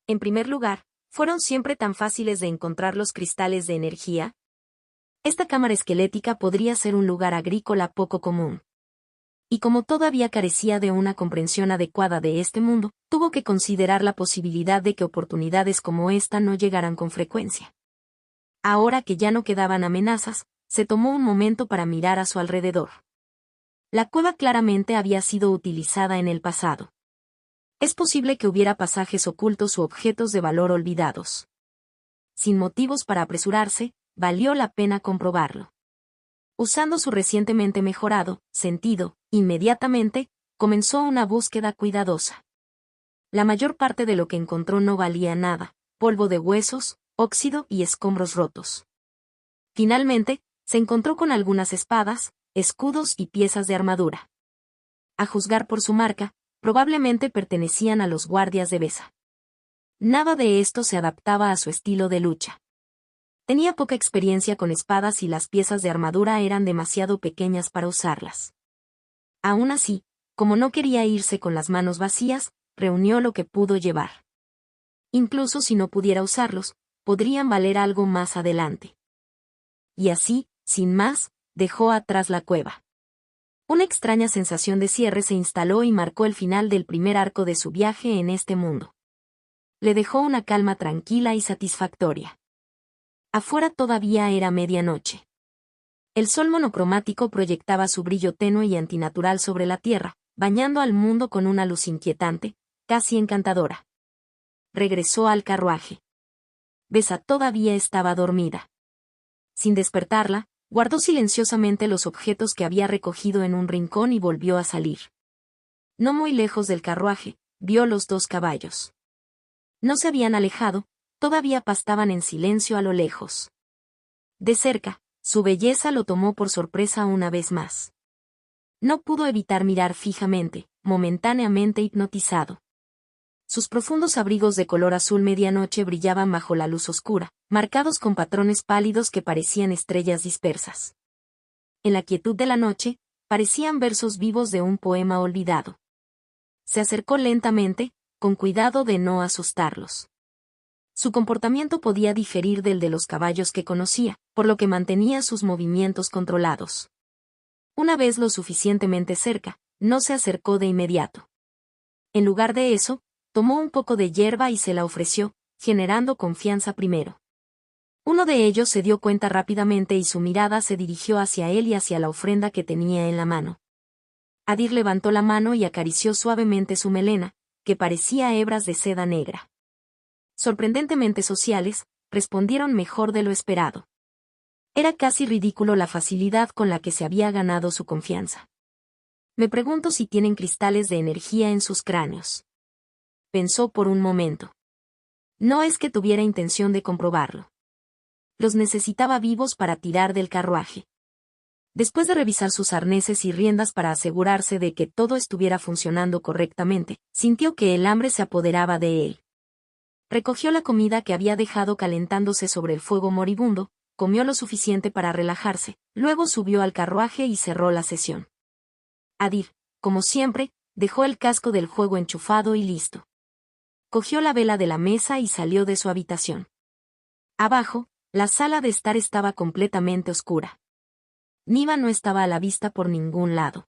Speaker 1: En primer lugar, ¿fueron siempre tan fáciles de encontrar los cristales de energía? Esta cámara esquelética podría ser un lugar agrícola poco común. Y como todavía carecía de una comprensión adecuada de este mundo, tuvo que considerar la posibilidad de que oportunidades como esta no llegaran con frecuencia. Ahora que ya no quedaban amenazas, se tomó un momento para mirar a su alrededor. La cueva claramente había sido utilizada en el pasado. Es posible que hubiera pasajes ocultos u objetos de valor olvidados. Sin motivos para apresurarse, valió la pena comprobarlo. Usando su recientemente mejorado sentido, inmediatamente, comenzó una búsqueda cuidadosa. La mayor parte de lo que encontró no valía nada, polvo de huesos, óxido y escombros rotos. Finalmente, se encontró con algunas espadas, escudos y piezas de armadura. A juzgar por su marca, probablemente pertenecían a los guardias de Besa. Nada de esto se adaptaba a su estilo de lucha. Tenía poca experiencia con espadas y las piezas de armadura eran demasiado pequeñas para usarlas. Aún así, como no quería irse con las manos vacías, reunió lo que pudo llevar. Incluso si no pudiera usarlos, podrían valer algo más adelante. Y así, sin más, dejó atrás la cueva. Una extraña sensación de cierre se instaló y marcó el final del primer arco de su viaje en este mundo. Le dejó una calma tranquila y satisfactoria. Afuera todavía era medianoche. El sol monocromático proyectaba su brillo tenue y antinatural sobre la tierra, bañando al mundo con una luz inquietante, casi encantadora. Regresó al carruaje. Besa todavía estaba dormida. Sin despertarla, guardó silenciosamente los objetos que había recogido en un rincón y volvió a salir. No muy lejos del carruaje, vio los 2 caballos. No se habían alejado, todavía pastaban en silencio a lo lejos. De cerca, su belleza lo tomó por sorpresa una vez más. No pudo evitar mirar fijamente, momentáneamente hipnotizado. Sus profundos abrigos de color azul medianoche brillaban bajo la luz oscura, marcados con patrones pálidos que parecían estrellas dispersas. En la quietud de la noche, parecían versos vivos de un poema olvidado. Se acercó lentamente, con cuidado de no asustarlos. Su comportamiento podía diferir del de los caballos que conocía, por lo que mantenía sus movimientos controlados. Una vez lo suficientemente cerca, no se acercó de inmediato. En lugar de eso, tomó un poco de hierba y se la ofreció, generando confianza primero. Uno de ellos se dio cuenta rápidamente y su mirada se dirigió hacia él y hacia la ofrenda que tenía en la mano. Adir levantó la mano y acarició suavemente su melena, que parecía hebras de seda negra. Sorprendentemente sociales, respondieron mejor de lo esperado. Era casi ridículo la facilidad con la que se había ganado su confianza. Me pregunto si tienen cristales de energía en sus cráneos. Pensó por un momento. No es que tuviera intención de comprobarlo. Los necesitaba vivos para tirar del carruaje. Después de revisar sus arneses y riendas para asegurarse de que todo estuviera funcionando correctamente, sintió que el hambre se apoderaba de él. Recogió la comida que había dejado calentándose sobre el fuego moribundo, comió lo suficiente para relajarse, luego subió al carruaje y cerró la sesión. Adir, como siempre, dejó el casco del juego enchufado y listo. Cogió la vela de la mesa y salió de su habitación. Abajo, la sala de estar estaba completamente oscura. Niva no estaba a la vista por ningún lado.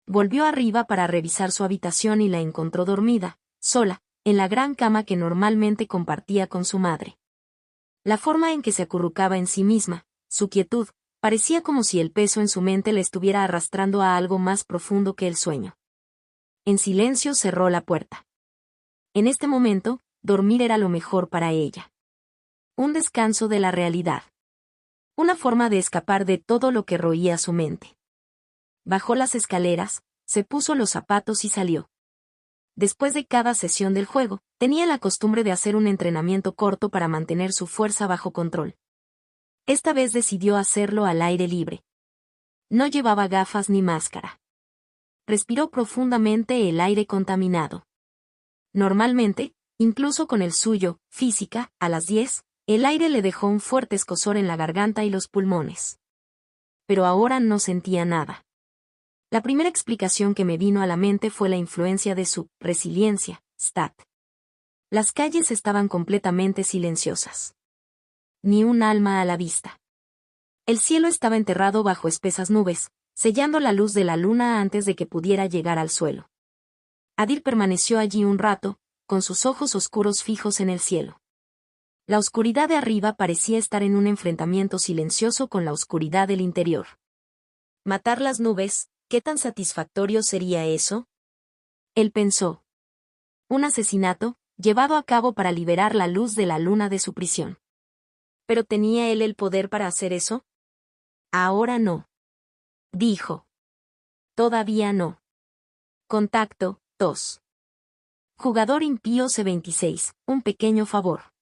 Speaker 1: Volvió arriba para revisar su habitación y la encontró dormida, sola, en la gran cama que normalmente compartía con su madre. La forma en que se acurrucaba en sí misma, su quietud, parecía como si el peso en su mente le estuviera arrastrando a algo más profundo que el sueño. En silencio cerró la puerta. En este momento, dormir era lo mejor para ella. Un descanso de la realidad. Una forma de escapar de todo lo que roía su mente. Bajó las escaleras, se puso los zapatos y salió. Después de cada sesión del juego, tenía la costumbre de hacer un entrenamiento corto para mantener su fuerza bajo control. Esta vez decidió hacerlo al aire libre. No llevaba gafas ni máscara. Respiró profundamente el aire contaminado. Normalmente, incluso con el suyo, física, a las 10, el aire le dejó un fuerte escozor en la garganta y los pulmones. Pero ahora no sentía nada. La primera explicación que me vino a la mente fue la influencia de su resiliencia, stat. Las calles estaban completamente silenciosas. Ni un alma a la vista. El cielo estaba enterrado bajo espesas nubes, sellando la luz de la luna antes de que pudiera llegar al suelo. Adir permaneció allí un rato, con sus ojos oscuros fijos en el cielo. La oscuridad de arriba parecía estar en un enfrentamiento silencioso con la oscuridad del interior. Matar las nubes, ¿qué tan satisfactorio sería eso? Él pensó. Un asesinato, llevado a cabo para liberar la luz de la luna de su prisión. ¿Pero tenía él el poder para hacer eso? Ahora no. Dijo. Todavía no. Contacto, 2. Jugador impío C26, un pequeño favor.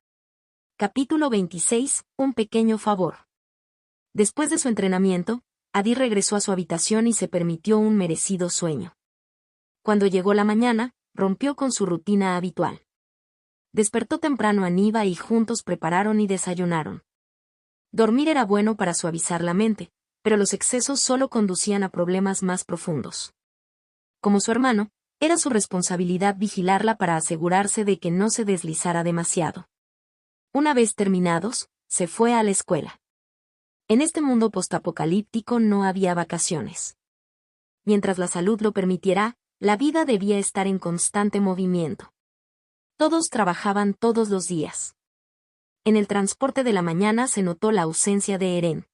Speaker 1: Capítulo 26, un pequeño favor. Después de su entrenamiento, Adir regresó a su habitación y se permitió un merecido sueño. Cuando llegó la mañana, rompió con su rutina habitual. Despertó temprano a Niva y juntos prepararon y desayunaron. Dormir era bueno para suavizar la mente, pero los excesos solo conducían a problemas más profundos. Como su hermano, era su responsabilidad vigilarla para asegurarse de que no se deslizara demasiado. Una vez terminados, se fue a la escuela. En este mundo postapocalíptico no había vacaciones. Mientras la salud lo permitiera, la vida debía estar en constante movimiento. Todos trabajaban todos los días. En el transporte de la mañana se notó la ausencia de Eren.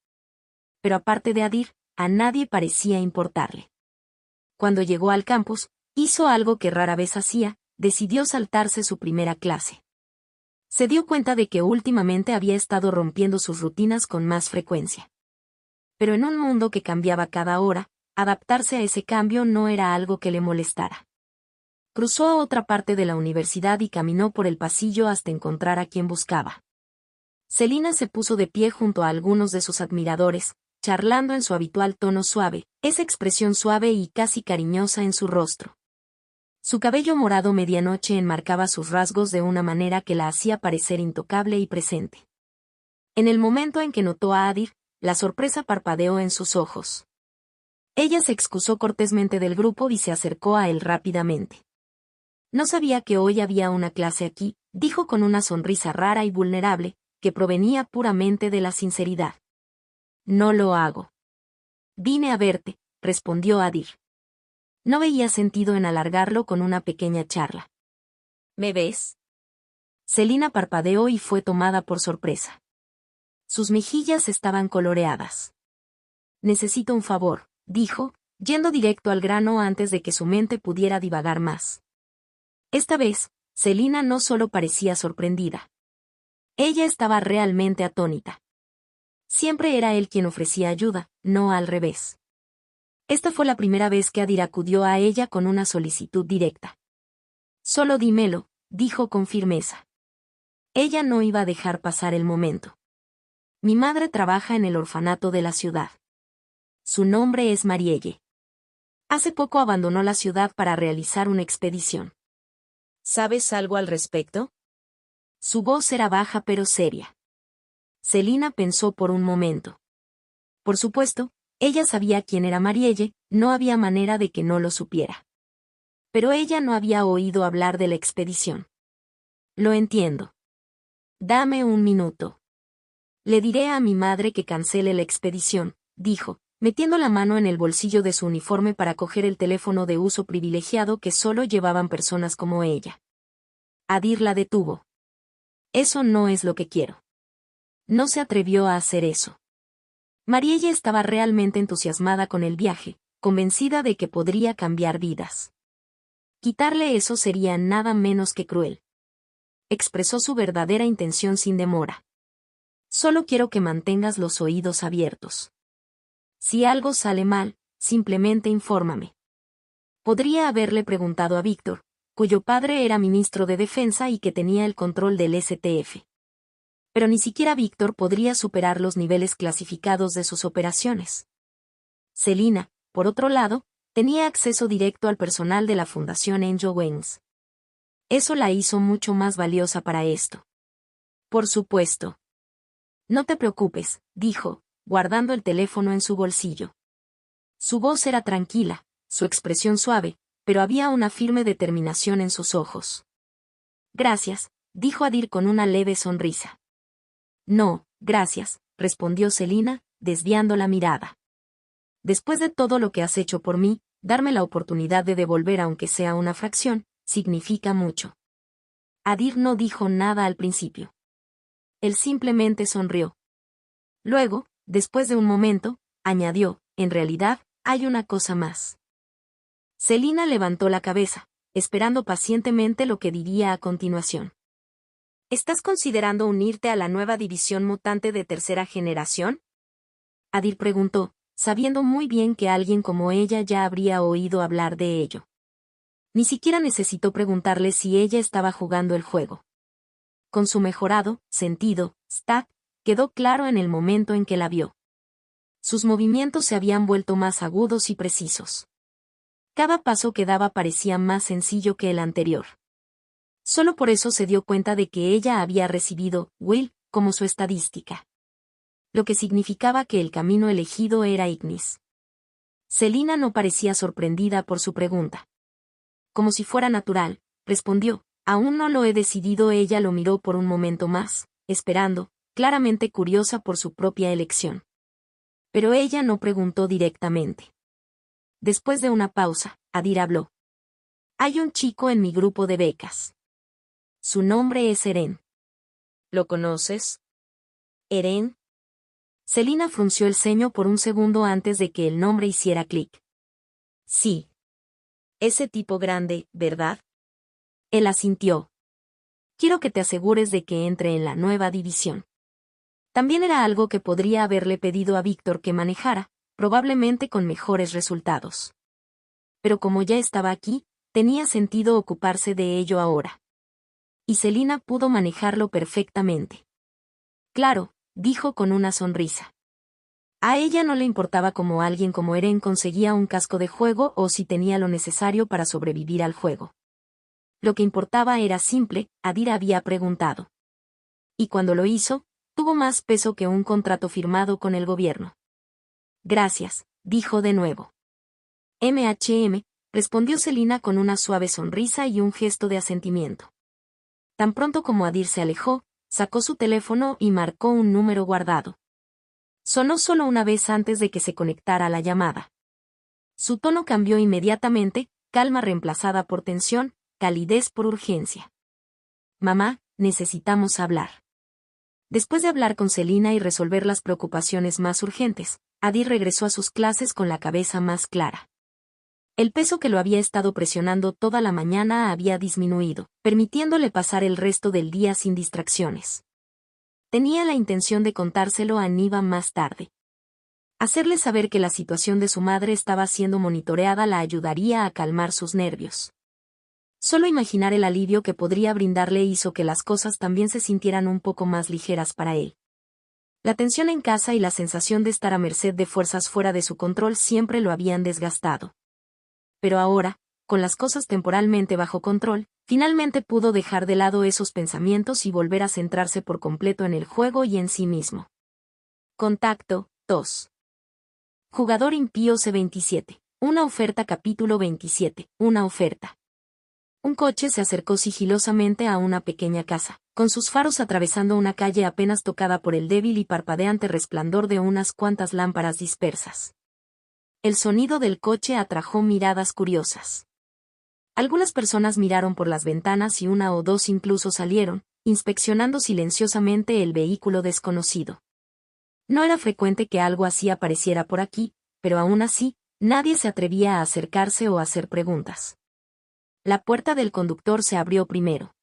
Speaker 1: Pero aparte de Adir, a nadie parecía importarle. Cuando llegó al campus, hizo algo que rara vez hacía, decidió saltarse su primera clase. Se dio cuenta de que últimamente había estado rompiendo sus rutinas con más frecuencia. Pero en un mundo que cambiaba cada hora, adaptarse a ese cambio no era algo que le molestara. Cruzó a otra parte de la universidad y caminó por el pasillo hasta encontrar a quien buscaba. Celina se puso de pie junto a algunos de sus admiradores, charlando en su habitual tono suave, esa expresión suave y casi cariñosa en su rostro. Su cabello morado medianoche enmarcaba sus rasgos de una manera que la hacía parecer intocable y presente. En el momento en que notó a Adir, la sorpresa parpadeó en sus ojos. Ella se excusó cortésmente del grupo y se acercó a él rápidamente. No sabía que hoy había una clase aquí, dijo con una sonrisa rara y vulnerable, que provenía puramente de la sinceridad. No lo hago. Vine a verte, respondió Adir. No veía sentido en alargarlo con una pequeña charla. ¿Me ves? Celina parpadeó y fue tomada por sorpresa. Sus mejillas estaban coloreadas. Necesito un favor, dijo, yendo directo al grano antes de que su mente pudiera divagar más. Esta vez, Celina no solo parecía sorprendida. Ella estaba realmente atónita. Siempre era él quien ofrecía ayuda, no al revés. Esta fue la primera vez que Adir acudió a ella con una solicitud directa. Solo dímelo, dijo con firmeza. Ella no iba a dejar pasar el momento. Mi madre trabaja en el orfanato de la ciudad. Su nombre es Marielle. Hace poco abandonó la ciudad para realizar una expedición. ¿Sabes algo al respecto? Su voz era baja pero seria. Celina pensó por un momento. Por supuesto, ella sabía quién era Marielle, no había manera de que no lo supiera. Pero ella no había oído hablar de la expedición. Lo entiendo. Dame un minuto. Le diré a mi madre que cancele la expedición, dijo, metiendo la mano en el bolsillo de su uniforme para coger el teléfono de uso privilegiado que solo llevaban personas como ella. Adir la detuvo. Eso no es lo que quiero. No se atrevió a hacer eso. Mariella estaba realmente entusiasmada con el viaje, convencida de que podría cambiar vidas. Quitarle eso sería nada menos que cruel. Expresó su verdadera intención sin demora. Solo quiero que mantengas los oídos abiertos. Si algo sale mal, simplemente infórmame. Podría haberle preguntado a Víctor, cuyo padre era ministro de Defensa y que tenía el control del STF. Pero ni siquiera Víctor podría superar los niveles clasificados de sus operaciones. Celina, por otro lado, tenía acceso directo al personal de la Fundación Angel Wings. Eso la hizo mucho más valiosa para esto. Por supuesto. No te preocupes, dijo, guardando el teléfono en su bolsillo. Su voz era tranquila, su expresión suave, pero había una firme determinación en sus ojos. Gracias, dijo Adir con una leve sonrisa. No, gracias, respondió Celina, desviando la mirada. Después de todo lo que has hecho por mí, darme la oportunidad de devolver aunque sea una fracción, significa mucho. Adir no dijo nada al principio. Él simplemente sonrió. Luego, después de un momento, añadió, en realidad, hay una cosa más. Celina levantó la cabeza, esperando pacientemente lo que diría a continuación. ¿Estás considerando unirte a la nueva división mutante de tercera generación? Adir preguntó, sabiendo muy bien que alguien como ella ya habría oído hablar de ello. Ni siquiera necesitó preguntarle si ella estaba jugando el juego. Con su mejorado sentido, stat, quedó claro en el momento en que la vio. Sus movimientos se habían vuelto más agudos y precisos. Cada paso que daba parecía más sencillo que el anterior. Solo por eso se dio cuenta de que ella había recibido Will como su estadística. Lo que significaba que el camino elegido era Ignis. Celina no parecía sorprendida por su pregunta. Como si fuera natural, respondió, aún no lo he decidido. Ella lo miró por un momento más, esperando, claramente curiosa por su propia elección. Pero ella no preguntó directamente. Después de una pausa, Adir habló. Hay un chico en mi grupo de becas. Su nombre es Eren. ¿Lo conoces? ¿Eren? Celina frunció el ceño por un segundo antes de que el nombre hiciera clic. Sí. Ese tipo grande, ¿verdad? Él asintió. Quiero que te asegures de que entre en la nueva división. También era algo que podría haberle pedido a Víctor que manejara, probablemente con mejores resultados. Pero como ya estaba aquí, tenía sentido ocuparse de ello ahora. Y Celina pudo manejarlo perfectamente. Claro, dijo con una sonrisa. A ella no le importaba cómo alguien como Eren conseguía un casco de juego o si tenía lo necesario para sobrevivir al juego. Lo que importaba era simple, Adir había preguntado. Y cuando lo hizo, tuvo más peso que un contrato firmado con el gobierno. Gracias, dijo de nuevo. Respondió Celina con una suave sonrisa y un gesto de asentimiento. Tan pronto como Adir se alejó, sacó su teléfono y marcó un número guardado. Sonó solo una vez antes de que se conectara la llamada. Su tono cambió inmediatamente, calma reemplazada por tensión, calidez por urgencia. Mamá, necesitamos hablar. Después de hablar con Celina y resolver las preocupaciones más urgentes, Adir regresó a sus clases con la cabeza más clara. El peso que lo había estado presionando toda la mañana había disminuido, permitiéndole pasar el resto del día sin distracciones. Tenía la intención de contárselo a Niva más tarde. Hacerle saber que la situación de su madre estaba siendo monitoreada la ayudaría a calmar sus nervios. Solo imaginar el alivio que podría brindarle hizo que las cosas también se sintieran un poco más ligeras para él. La tensión en casa y la sensación de estar a merced de fuerzas fuera de su control siempre lo habían desgastado. Pero ahora, con las cosas temporalmente bajo control, finalmente pudo dejar de lado esos pensamientos y volver a centrarse por completo en el juego y en sí mismo. Contacto 2. Jugador impío C27. Una oferta. Capítulo 27. Una oferta. Un coche se acercó sigilosamente a una pequeña casa, con sus faros atravesando una calle apenas tocada por el débil y parpadeante resplandor de unas cuantas lámparas dispersas. El sonido del coche atrajo miradas curiosas. Algunas personas miraron por las ventanas y una o dos incluso salieron, inspeccionando silenciosamente el vehículo desconocido. No era frecuente que algo así apareciera por aquí, pero aún así, nadie se atrevía a acercarse o hacer preguntas. La puerta del conductor se abrió primero.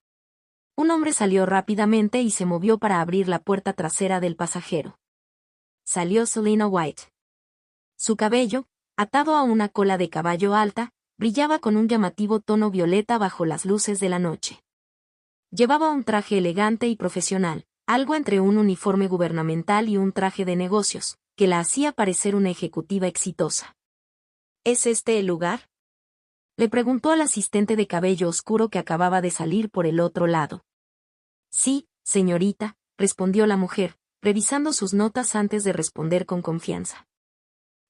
Speaker 1: Un hombre salió rápidamente y se movió para abrir la puerta trasera del pasajero. Salió Selina White. Su cabello, atado a una cola de caballo alta, brillaba con un llamativo tono violeta bajo las luces de la noche. Llevaba un traje elegante y profesional, algo entre un uniforme gubernamental y un traje de negocios, que la hacía parecer una ejecutiva exitosa. ¿Es este el lugar?, le preguntó al asistente de cabello oscuro que acababa de salir por el otro lado. Sí, señorita, respondió la mujer, revisando sus notas antes de responder con confianza.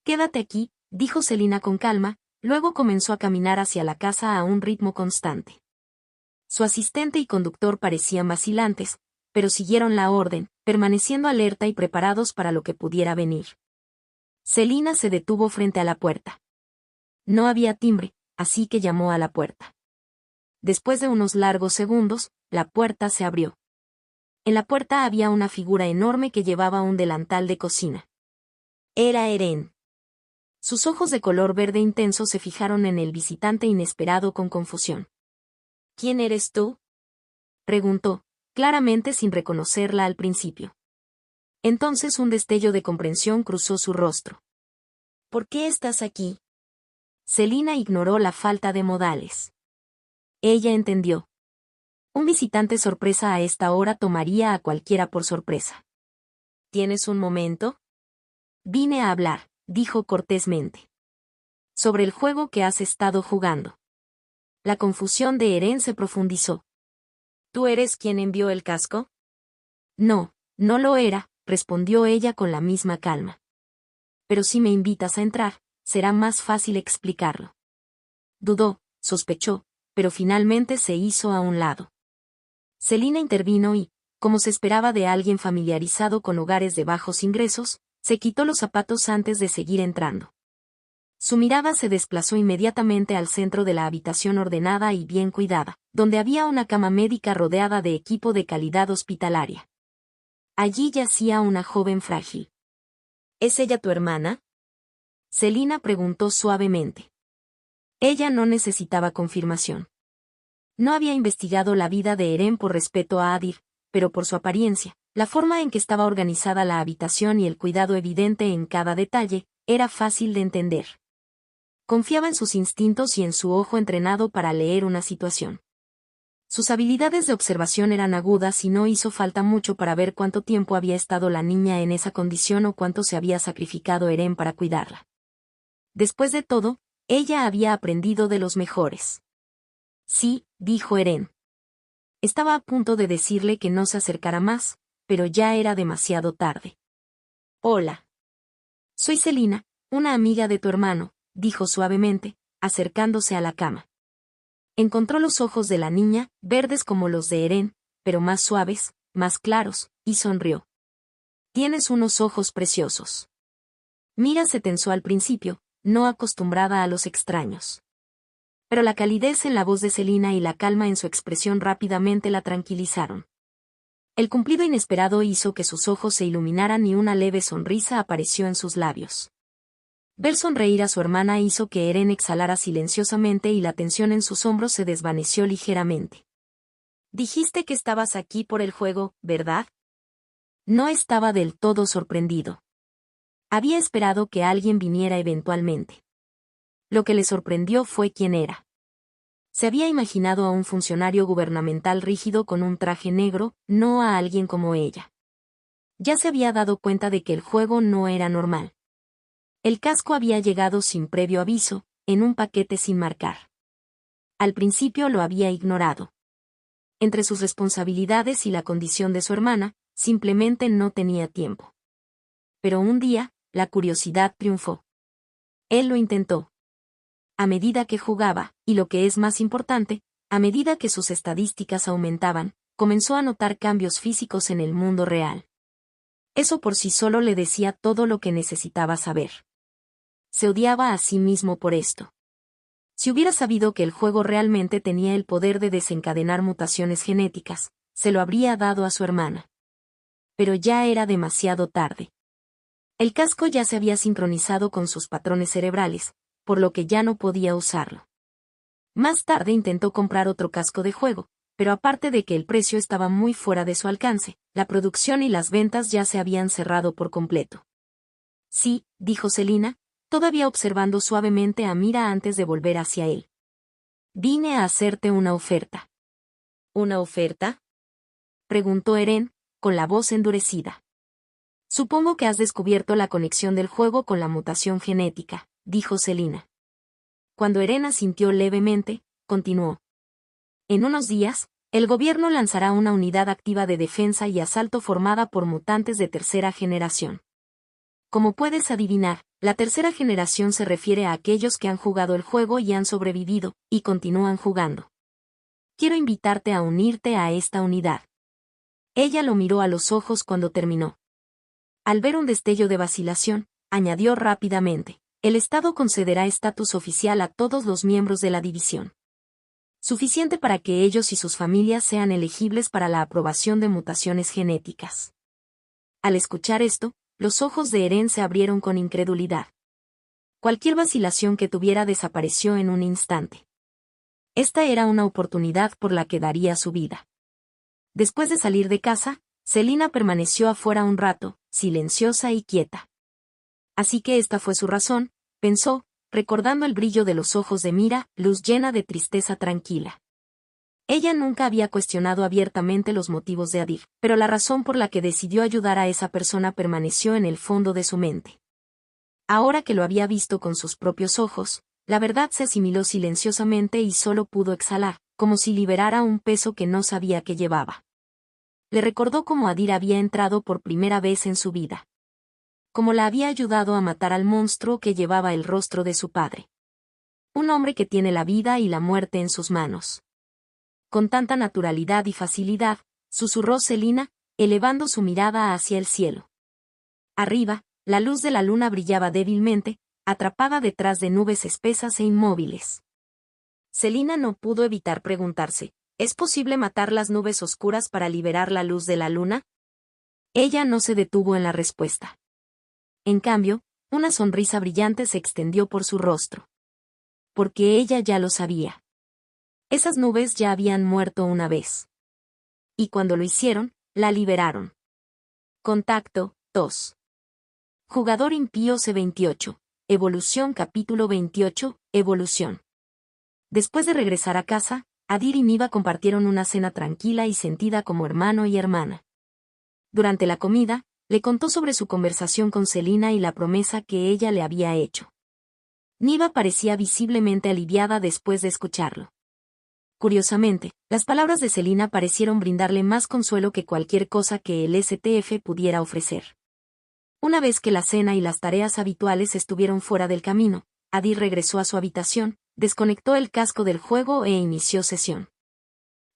Speaker 1: Quédate aquí, dijo Selina con calma, luego comenzó a caminar hacia la casa a un ritmo constante. Su asistente y conductor parecían vacilantes, pero siguieron la orden, permaneciendo alerta y preparados para lo que pudiera venir. Selina se detuvo frente a la puerta. No había timbre, así que llamó a la puerta. Después de unos largos segundos, la puerta se abrió. En la puerta había una figura enorme que llevaba un delantal de cocina. Era Eren. Sus ojos de color verde intenso se fijaron en el visitante inesperado con confusión. ¿Quién eres tú?, preguntó, claramente sin reconocerla al principio. Entonces un destello de comprensión cruzó su rostro. ¿Por qué estás aquí? Selina ignoró la falta de modales. Ella entendió. Un visitante sorpresa a esta hora tomaría a cualquiera por sorpresa. ¿Tienes un momento? Vine a hablar, dijo cortésmente. Sobre el juego que has estado jugando. La confusión de Eren se profundizó. ¿Tú eres quien envió el casco? No, no lo era, respondió ella con la misma calma. Pero si me invitas a entrar, será más fácil explicarlo. Dudó, sospechó, pero finalmente se hizo a un lado. Selina intervino y, como se esperaba de alguien familiarizado con hogares de bajos ingresos, se quitó los zapatos antes de seguir entrando. Su mirada se desplazó inmediatamente al centro de la habitación ordenada y bien cuidada, donde había una cama médica rodeada de equipo de calidad hospitalaria. Allí yacía una joven frágil. ¿Es ella tu hermana?, Selina preguntó suavemente. Ella no necesitaba confirmación. No había investigado la vida de Eren por respeto a Adir, pero por su apariencia, la forma en que estaba organizada la habitación y el cuidado evidente en cada detalle, era fácil de entender. Confiaba en sus instintos y en su ojo entrenado para leer una situación. Sus habilidades de observación eran agudas y no hizo falta mucho para ver cuánto tiempo había estado la niña en esa condición o cuánto se había sacrificado Eren para cuidarla. Después de todo, ella había aprendido de los mejores. Sí, dijo Eren. Estaba a punto de decirle que no se acercara más, pero ya era demasiado tarde. Hola. Soy Selina, una amiga de tu hermano, dijo suavemente, acercándose a la cama. Encontró los ojos de la niña, verdes como los de Eren, pero más suaves, más claros, y sonrió. Tienes unos ojos preciosos. Mira se tensó al principio, no acostumbrada a los extraños. Pero la calidez en la voz de Selina y la calma en su expresión rápidamente la tranquilizaron. El cumplido inesperado hizo que sus ojos se iluminaran y una leve sonrisa apareció en sus labios. Ver sonreír a su hermana hizo que Eren exhalara silenciosamente y la tensión en sus hombros se desvaneció ligeramente. Dijiste que estabas aquí por el juego, ¿verdad? No estaba del todo sorprendido. Había esperado que alguien viniera eventualmente. Lo que le sorprendió fue quién era. Se había imaginado a un funcionario gubernamental rígido con un traje negro, no a alguien como ella. Ya se había dado cuenta de que el juego no era normal. El casco había llegado sin previo aviso, en un paquete sin marcar. Al principio lo había ignorado. Entre sus responsabilidades y la condición de su hermana, simplemente no tenía tiempo. Pero un día, la curiosidad triunfó. Él lo intentó. A medida que jugaba, y lo que es más importante, a medida que sus estadísticas aumentaban, comenzó a notar cambios físicos en el mundo real. Eso por sí solo le decía todo lo que necesitaba saber. Se odiaba a sí mismo por esto. Si hubiera sabido que el juego realmente tenía el poder de desencadenar mutaciones genéticas, se lo habría dado a su hermana. Pero ya era demasiado tarde. El casco ya se había sincronizado con sus patrones cerebrales, por lo que ya no podía usarlo. Más tarde intentó comprar otro casco de juego, pero aparte de que el precio estaba muy fuera de su alcance, la producción y las ventas ya se habían cerrado por completo. Sí, dijo Selina, todavía observando suavemente a Mira antes de volver hacia él. Vine a hacerte una oferta. ¿Una oferta?, preguntó Eren, con la voz endurecida. Supongo que has descubierto la conexión del juego con la mutación genética, dijo Selina. Cuando Eren asintió levemente, continuó. En unos días, el gobierno lanzará una unidad activa de defensa y asalto formada por mutantes de tercera generación. Como puedes adivinar, la tercera generación se refiere a aquellos que han jugado el juego y han sobrevivido, y continúan jugando. Quiero invitarte a unirte a esta unidad. Ella lo miró a los ojos cuando terminó. Al ver un destello de vacilación, añadió rápidamente, el Estado concederá estatus oficial a todos los miembros de la división. Suficiente para que ellos y sus familias sean elegibles para la aprobación de mutaciones genéticas. Al escuchar esto, los ojos de Eren se abrieron con incredulidad. Cualquier vacilación que tuviera desapareció en un instante. Esta era una oportunidad por la que daría su vida. Después de salir de casa, Selina permaneció afuera un rato, silenciosa y quieta. Así que esta fue su razón, pensó, recordando el brillo de los ojos de Mira, luz llena de tristeza tranquila. Ella nunca había cuestionado abiertamente los motivos de Adir, pero la razón por la que decidió ayudar a esa persona permaneció en el fondo de su mente. Ahora que lo había visto con sus propios ojos, la verdad se asimiló silenciosamente y solo pudo exhalar, como si liberara un peso que no sabía que llevaba. Le recordó cómo Adir había entrado por primera vez en su vida. Cómo la había ayudado a matar al monstruo que llevaba el rostro de su padre. Un hombre que tiene la vida y la muerte en sus manos. Con tanta naturalidad y facilidad, susurró Selina, elevando su mirada hacia el cielo. Arriba, la luz de la luna brillaba débilmente, atrapada detrás de nubes espesas e inmóviles. Selina no pudo evitar preguntarse, ¿es posible matar las nubes oscuras para liberar la luz de la luna? Ella no se detuvo en la respuesta. En cambio, una sonrisa brillante se extendió por su rostro. Porque ella ya lo sabía. Esas nubes ya habían muerto una vez. Y cuando lo hicieron, la liberaron. Contacto, 2. Jugador impío C28. Evolución capítulo 28, Evolución. Después de regresar a casa, Adir y Niva compartieron una cena tranquila y sentida como hermano y hermana. Durante la comida, le contó sobre su conversación con Selina y la promesa que ella le había hecho. Niva parecía visiblemente aliviada después de escucharlo. Curiosamente, las palabras de Selina parecieron brindarle más consuelo que cualquier cosa que el STF pudiera ofrecer. Una vez que la cena y las tareas habituales estuvieron fuera del camino, Adir regresó a su habitación, desconectó el casco del juego e inició sesión.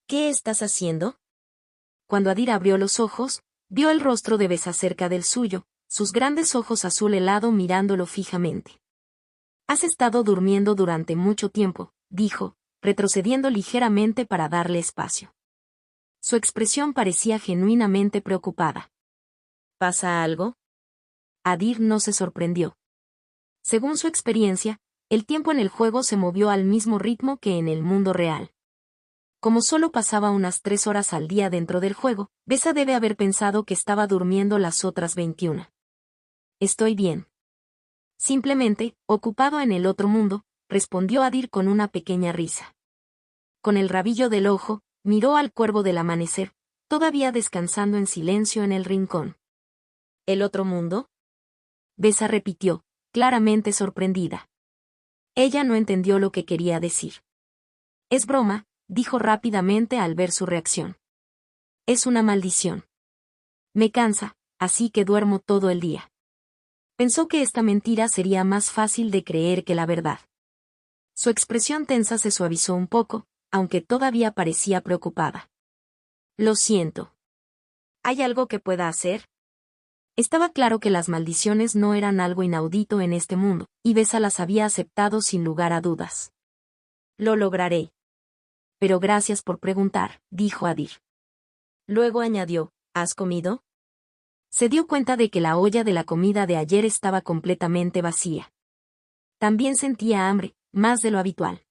Speaker 1: ¿Qué estás haciendo? Cuando Adir abrió los ojos, vio el rostro de Besa cerca del suyo, sus grandes ojos azul helado mirándolo fijamente. Has estado durmiendo durante mucho tiempo, dijo, retrocediendo ligeramente para darle espacio. Su expresión parecía genuinamente preocupada. ¿Pasa algo? Adir no se sorprendió. Según su experiencia, el tiempo en el juego se movió al mismo ritmo que en el mundo real. Como solo pasaba unas 3 horas al día dentro del juego, Besa debe haber pensado que estaba durmiendo las otras 21. Estoy bien. Simplemente, ocupado en el otro mundo, respondió Adir con una pequeña risa. Con el rabillo del ojo, miró al cuervo del amanecer, todavía descansando en silencio en el rincón. ¿El otro mundo? Besa repitió, claramente sorprendida. Ella no entendió lo que quería decir. Es broma, dijo rápidamente al ver su reacción. Es una maldición. Me cansa, así que duermo todo el día. Pensó que esta mentira sería más fácil de creer que la verdad. Su expresión tensa se suavizó un poco, aunque todavía parecía preocupada. Lo siento. ¿Hay algo que pueda hacer? Estaba claro que las maldiciones no eran algo inaudito en este mundo, y Besa las había aceptado sin lugar a dudas. Lo lograré. Pero gracias por preguntar, dijo Adir. Luego añadió, ¿has comido? Se dio cuenta de que la olla de la comida de ayer estaba completamente vacía. También sentía hambre, más de lo habitual.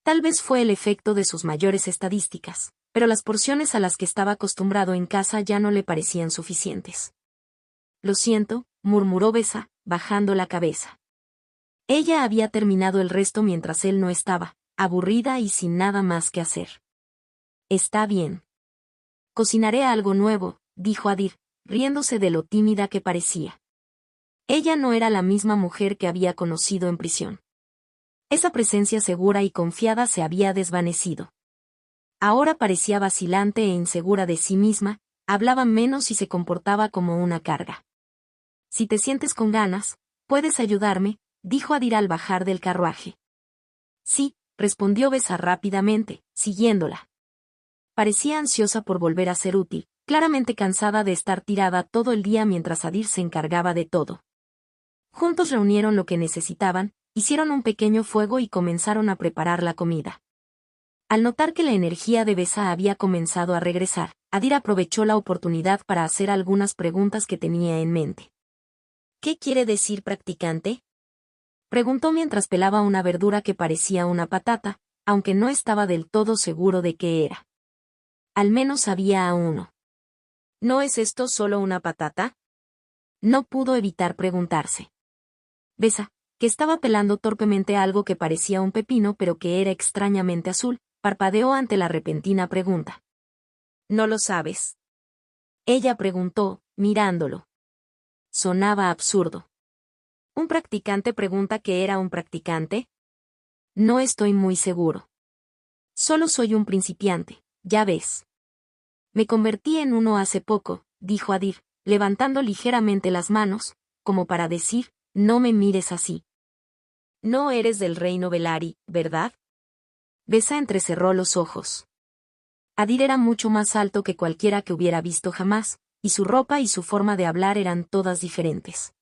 Speaker 1: Tal vez fue el efecto de sus mayores estadísticas, pero las porciones a las que estaba acostumbrado en casa ya no le parecían suficientes. Lo siento, murmuró Besa, bajando la cabeza. Ella había terminado el resto mientras él no estaba, aburrida y sin nada más que hacer. Está bien. Cocinaré algo nuevo, dijo Adir, riéndose de lo tímida que parecía. Ella no era la misma mujer que había conocido en prisión. Esa presencia segura y confiada se había desvanecido. Ahora parecía vacilante e insegura de sí misma, hablaba menos y se comportaba como una carga. Si te sientes con ganas, puedes ayudarme, dijo Adir al bajar del carruaje. Sí, respondió Besa rápidamente, siguiéndola. Parecía ansiosa por volver a ser útil, claramente cansada de estar tirada todo el día mientras Adir se encargaba de todo. Juntos reunieron lo que necesitaban, hicieron un pequeño fuego y comenzaron a preparar la comida. Al notar que la energía de Besa había comenzado a regresar, Adir aprovechó la oportunidad para hacer algunas preguntas que tenía en mente. ¿Qué quiere decir practicante? Preguntó mientras pelaba una verdura que parecía una patata, aunque no estaba del todo seguro de qué era. Al menos sabía a uno. ¿No es esto solo una patata? No pudo evitar preguntarse. Besa, que estaba pelando torpemente algo que parecía un pepino pero que era extrañamente azul, parpadeó ante la repentina pregunta. ¿No lo sabes? Ella preguntó, mirándolo. Sonaba absurdo. ¿Un practicante pregunta qué era un practicante? No estoy muy seguro. Solo soy un principiante, ya ves. Me convertí en uno hace poco, dijo Adir, levantando ligeramente las manos, como para decir, no me mires así. No eres del reino Velari, ¿verdad? Besa entrecerró los ojos. Adir era mucho más alto que cualquiera que hubiera visto jamás, y su ropa y su forma de hablar eran todas diferentes.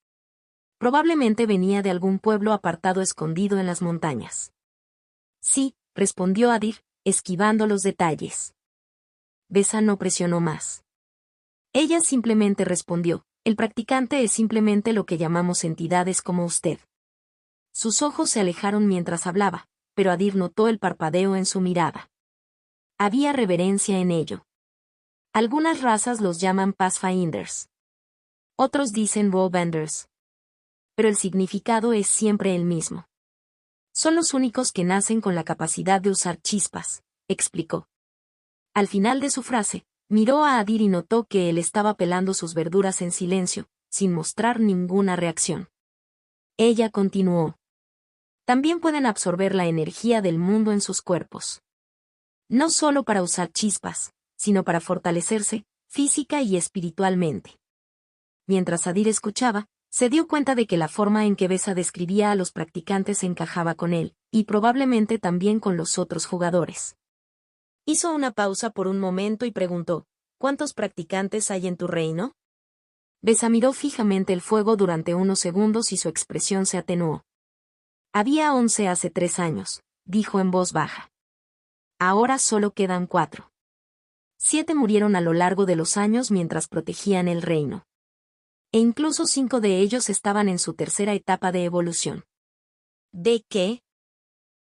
Speaker 1: Probablemente venía de algún pueblo apartado escondido en las montañas. Sí, respondió Adir, esquivando los detalles. Besa no presionó más. Ella simplemente respondió, el practicante es simplemente lo que llamamos entidades como usted. Sus ojos se alejaron mientras hablaba, pero Adir notó el parpadeo en su mirada. Había reverencia en ello. Algunas razas los llaman Pathfinders. Otros dicen Bowbenders. Pero el significado es siempre el mismo. Son los únicos que nacen con la capacidad de usar chispas, explicó. Al final de su frase, miró a Adir y notó que él estaba pelando sus verduras en silencio, sin mostrar ninguna reacción. Ella continuó. También pueden absorber la energía del mundo en sus cuerpos. No solo para usar chispas, sino para fortalecerse, física y espiritualmente. Mientras Adir escuchaba, se dio cuenta de que la forma en que Besa describía a los practicantes encajaba con él, y probablemente también con los otros jugadores. Hizo una pausa por un momento y preguntó, ¿cuántos practicantes hay en tu reino? Besa miró fijamente el fuego durante unos segundos y su expresión se atenuó. Había 11 hace 3 años, dijo en voz baja. Ahora solo quedan 4. 7 murieron a lo largo de los años mientras protegían el reino. E incluso 5 de ellos estaban en su tercera etapa de evolución. ¿De qué?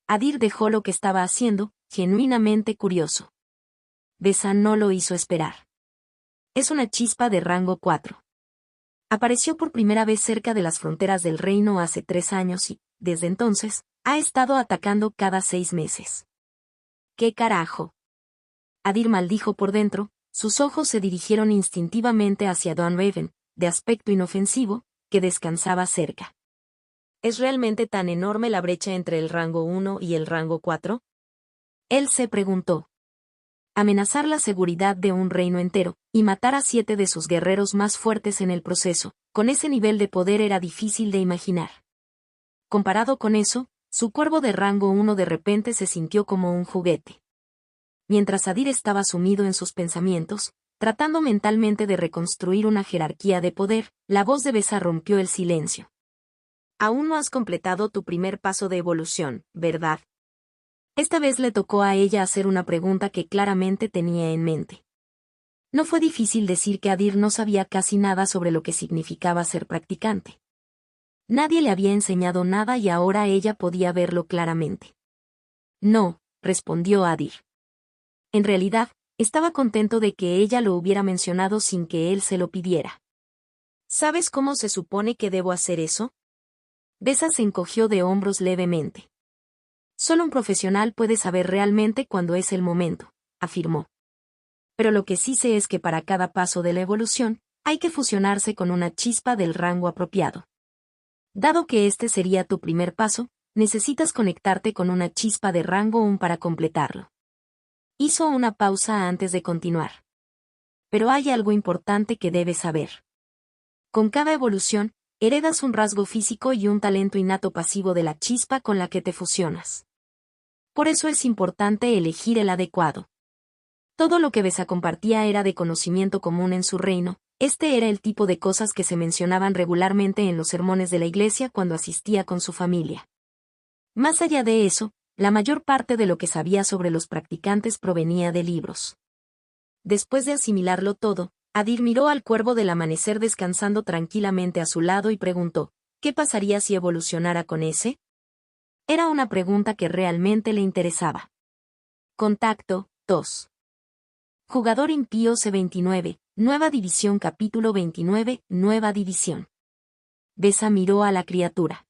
Speaker 1: Adir dejó lo que estaba haciendo, genuinamente curioso. Besa no lo hizo esperar. Es una chispa de rango 4. Apareció por primera vez cerca de las fronteras del reino hace 3 años y, desde entonces, ha estado atacando cada 6 meses. ¿Qué carajo? Adir maldijo por dentro, sus ojos se dirigieron instintivamente hacia Don Raven, de aspecto inofensivo, que descansaba cerca. ¿Es realmente tan enorme la brecha entre el rango 1 y el rango 4? Él se preguntó. Amenazar la seguridad de un reino entero, y matar a 7 de sus guerreros más fuertes en el proceso, con ese nivel de poder era difícil de imaginar. Comparado con eso, su cuervo de rango 1 de repente se sintió como un juguete. Mientras Adir estaba sumido en sus pensamientos, tratando mentalmente de reconstruir una jerarquía de poder, la voz de Besa rompió el silencio. Aún no has completado tu primer paso de evolución, ¿verdad? Esta vez le tocó a ella hacer una pregunta que claramente tenía en mente. No fue difícil decir que Adir no sabía casi nada sobre lo que significaba ser practicante. Nadie le había enseñado nada y ahora ella podía verlo claramente. No, respondió Adir. En realidad, estaba contento de que ella lo hubiera mencionado sin que él se lo pidiera. ¿Sabes cómo se supone que debo hacer eso? Besa se encogió de hombros levemente. Solo un profesional puede saber realmente cuándo es el momento, afirmó. Pero lo que sí sé es que para cada paso de la evolución, hay que fusionarse con una chispa del rango apropiado. Dado que este sería tu primer paso, necesitas conectarte con una chispa de rango 1 para completarlo. Hizo una pausa antes de continuar. Pero hay algo importante que debes saber. Con cada evolución, heredas un rasgo físico y un talento innato pasivo de la chispa con la que te fusionas. Por eso es importante elegir el adecuado. Todo lo que Besa compartía era de conocimiento común en su reino. Este era el tipo de cosas que se mencionaban regularmente en los sermones de la iglesia cuando asistía con su familia. Más allá de eso, la mayor parte de lo que sabía sobre los practicantes provenía de libros. Después de asimilarlo todo, Adir miró al cuervo del amanecer descansando tranquilamente a su lado y preguntó, ¿qué pasaría si evolucionara con ese? Era una pregunta que realmente le interesaba. Contacto 2. Jugador impío C29, Nueva División capítulo 29, Nueva División. Besa miró a la criatura.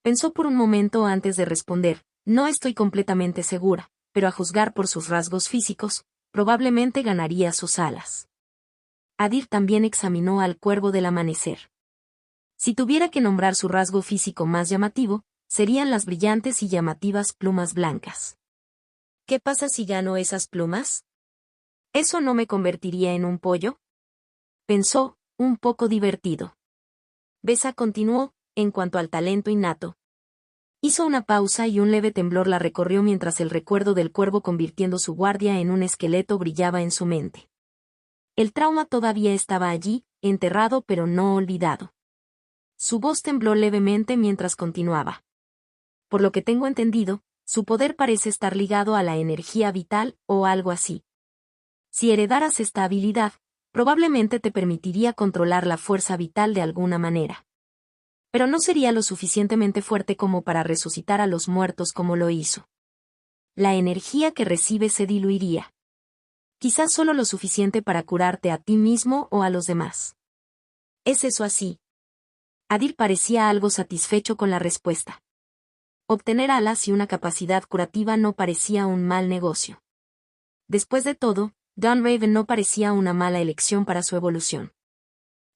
Speaker 1: Pensó por un momento antes de responder, no estoy completamente segura, pero a juzgar por sus rasgos físicos, probablemente ganaría sus alas. Adir también examinó al cuervo del amanecer. Si tuviera que nombrar su rasgo físico más llamativo, serían las brillantes y llamativas plumas blancas. ¿Qué pasa si gano esas plumas? ¿Eso no me convertiría en un pollo? Pensó, un poco divertido. Besa continuó, en cuanto al talento innato. Hizo una pausa y un leve temblor la recorrió mientras el recuerdo del cuervo convirtiendo su guardia en un esqueleto brillaba en su mente. El trauma todavía estaba allí, enterrado pero no olvidado. Su voz tembló levemente mientras continuaba. Por lo que tengo entendido, su poder parece estar ligado a la energía vital o algo así. Si heredaras esta habilidad, probablemente te permitiría controlar la fuerza vital de alguna manera. Pero no sería lo suficientemente fuerte como para resucitar a los muertos como lo hizo. La energía que recibes se diluiría. Quizás solo lo suficiente para curarte a ti mismo o a los demás. ¿Es eso así? Adir parecía algo satisfecho con la respuesta. Obtener alas y una capacidad curativa no parecía un mal negocio. Después de todo, Dunraven no parecía una mala elección para su evolución.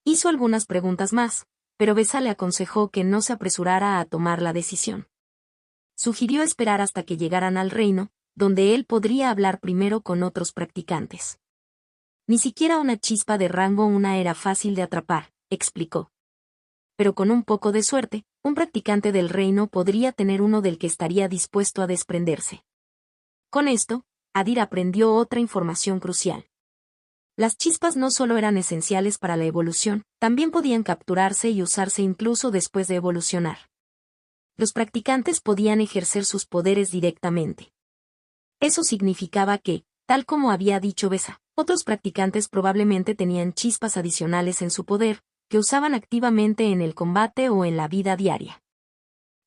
Speaker 1: Hizo algunas preguntas más, pero Besa le aconsejó que no se apresurara a tomar la decisión. Sugirió esperar hasta que llegaran al reino, donde él podría hablar primero con otros practicantes. Ni siquiera una chispa de rango 1 era fácil de atrapar, explicó. Pero con un poco de suerte, un practicante del reino podría tener uno del que estaría dispuesto a desprenderse. Con esto, Adir aprendió otra información crucial. Las chispas no solo eran esenciales para la evolución, también podían capturarse y usarse incluso después de evolucionar. Los practicantes podían ejercer sus poderes directamente. Eso significaba que, tal como había dicho Besa, otros practicantes probablemente tenían chispas adicionales en su poder, que usaban activamente en el combate o en la vida diaria.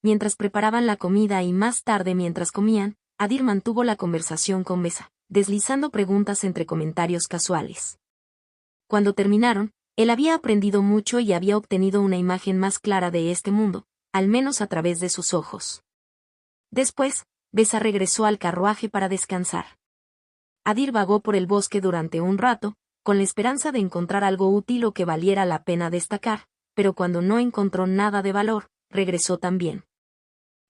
Speaker 1: Mientras preparaban la comida y más tarde mientras comían, Adir mantuvo la conversación con Besa, deslizando preguntas entre comentarios casuales. Cuando terminaron, él había aprendido mucho y había obtenido una imagen más clara de este mundo, al menos a través de sus ojos. Después, Besa regresó al carruaje para descansar. Adir vagó por el bosque durante un rato, con la esperanza de encontrar algo útil o que valiera la pena destacar, pero cuando no encontró nada de valor, regresó también.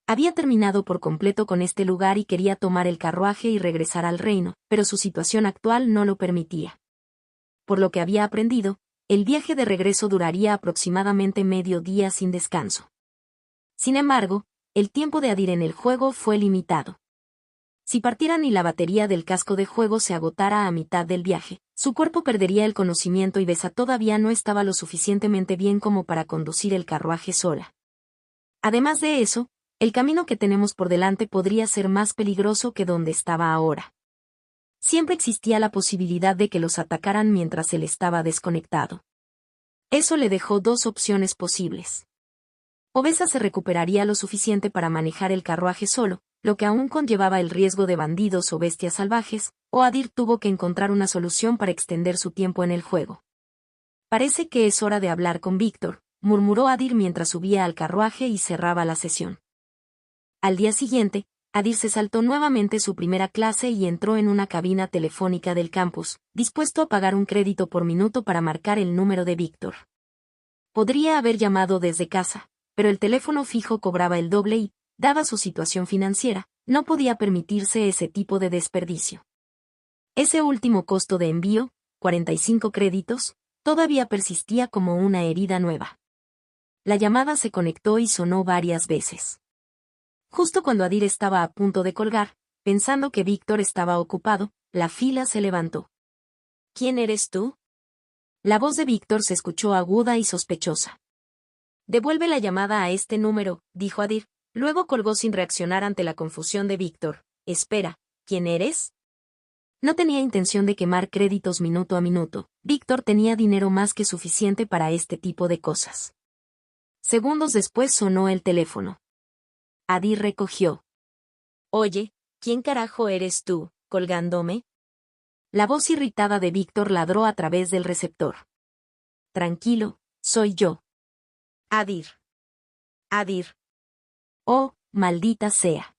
Speaker 1: Había terminado por completo con este lugar y quería tomar el carruaje y regresar al reino, pero su situación actual no lo permitía. Por lo que había aprendido, el viaje de regreso duraría aproximadamente medio día sin descanso. Sin embargo, el tiempo de Adir en el juego fue limitado. Si partieran y la batería del casco de juego se agotara a mitad del viaje, su cuerpo perdería el conocimiento y Besa todavía no estaba lo suficientemente bien como para conducir el carruaje sola. Además de eso, El camino que tenemos por delante podría ser más peligroso que donde estaba ahora. Siempre existía la posibilidad de que los atacaran mientras él estaba desconectado. Eso le dejó dos opciones posibles. Obesa se recuperaría lo suficiente para manejar el carruaje solo, lo que aún conllevaba el riesgo de bandidos o bestias salvajes, o Adir tuvo que encontrar una solución para extender su tiempo en el juego. Parece que es hora de hablar con Víctor, murmuró Adir mientras subía al carruaje y cerraba la sesión. Al día siguiente, Adir se saltó nuevamente su primera clase y entró en una cabina telefónica del campus, dispuesto a pagar un crédito por minuto para marcar el número de Víctor. Podría haber llamado desde casa, pero el teléfono fijo cobraba el doble y, dada su situación financiera, no podía permitirse ese tipo de desperdicio. Ese último costo de envío, 45 créditos, todavía persistía como una herida nueva. La llamada se conectó y sonó varias veces. Justo cuando Adir estaba a punto de colgar, pensando que Víctor estaba ocupado, la fila se levantó. ¿Quién eres tú? La voz de Víctor se escuchó aguda y sospechosa. Devuelve la llamada a este número, dijo Adir, luego colgó sin reaccionar ante la confusión de Víctor. Espera, ¿quién eres? No tenía intención de quemar créditos minuto a minuto. Víctor tenía dinero más que suficiente para este tipo de cosas. Segundos después sonó el teléfono. Adir recogió. Oye, ¿quién carajo eres tú, colgándome? La voz irritada de Víctor ladró a través del receptor. Tranquilo, soy yo. Adir. Adir. Oh, maldita sea.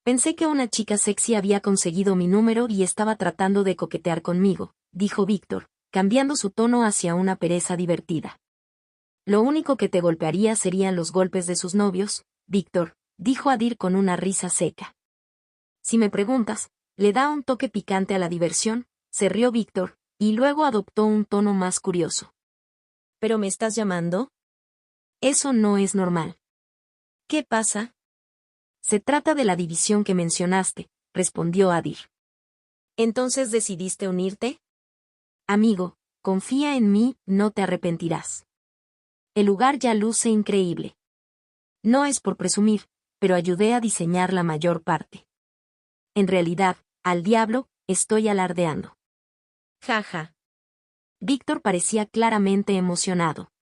Speaker 1: Pensé que una chica sexy había conseguido mi número y estaba tratando de coquetear conmigo, dijo Víctor, cambiando su tono hacia una pereza divertida. Lo único que te golpearía serían los golpes de sus novios, Víctor, dijo Adir con una risa seca. Si me preguntas, le da un toque picante a la diversión, se rió Víctor, y luego adoptó un tono más curioso. ¿Pero me estás llamando? Eso no es normal. ¿Qué pasa? Se trata de la división que mencionaste, respondió Adir. ¿Entonces decidiste unirte? Amigo, confía en mí, no te arrepentirás. El lugar ya luce increíble. No es por presumir, pero ayudé a diseñar la mayor parte. En realidad, al diablo, estoy alardeando. Jaja. Víctor parecía claramente emocionado.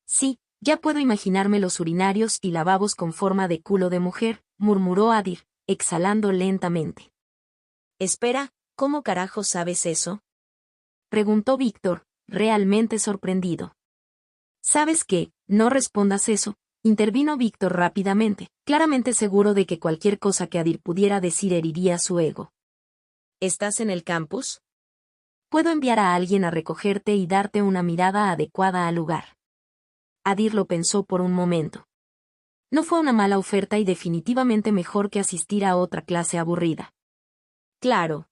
Speaker 1: Sí, ya puedo imaginarme los urinarios y lavabos con forma de culo de mujer, murmuró Adir, exhalando lentamente. Espera, ¿cómo carajo sabes eso? Preguntó Víctor, realmente sorprendido. ¿Sabes qué? No respondas eso, intervino Víctor rápidamente, claramente seguro de que cualquier cosa que Adir pudiera decir heriría su ego. ¿Estás en el campus? Puedo enviar a alguien a recogerte y darte una mirada adecuada al lugar. Adir lo pensó por un momento. No fue una mala oferta y definitivamente mejor que asistir a otra clase aburrida. Claro.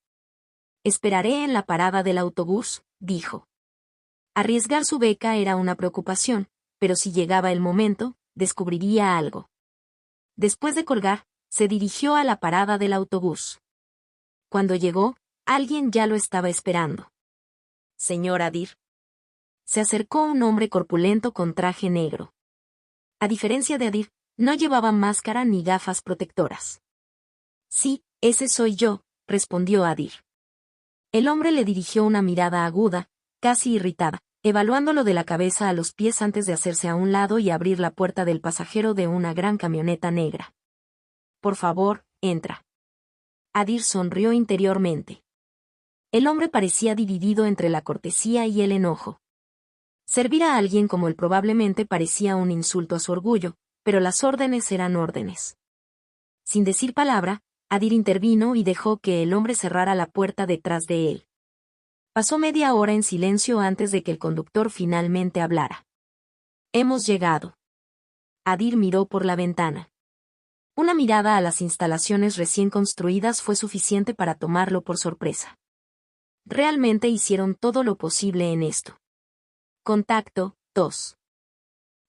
Speaker 1: Esperaré en la parada del autobús, dijo. Arriesgar su beca era una preocupación, pero si llegaba el momento, descubriría algo. Después de colgar, se dirigió a la parada del autobús. Cuando llegó, alguien ya lo estaba esperando. Señor Adir. Se acercó un hombre corpulento con traje negro. A diferencia de Adir, no llevaba máscara ni gafas protectoras. Sí, ese soy yo, respondió Adir. El hombre le dirigió una mirada aguda, casi irritada, evaluándolo de la cabeza a los pies antes de hacerse a un lado y abrir la puerta del pasajero de una gran camioneta negra. Por favor, entra. Adir sonrió interiormente. El hombre parecía dividido entre la cortesía y el enojo. Servir a alguien como él probablemente parecía un insulto a su orgullo, pero las órdenes eran órdenes. Sin decir palabra, Adir intervino y dejó que el hombre cerrara la puerta detrás de él. Pasó media hora en silencio antes de que el conductor finalmente hablara. Hemos llegado. Adir miró por la ventana. Una mirada a las instalaciones recién construidas fue suficiente para tomarlo por sorpresa. Realmente hicieron todo lo posible en esto. Contacto 2.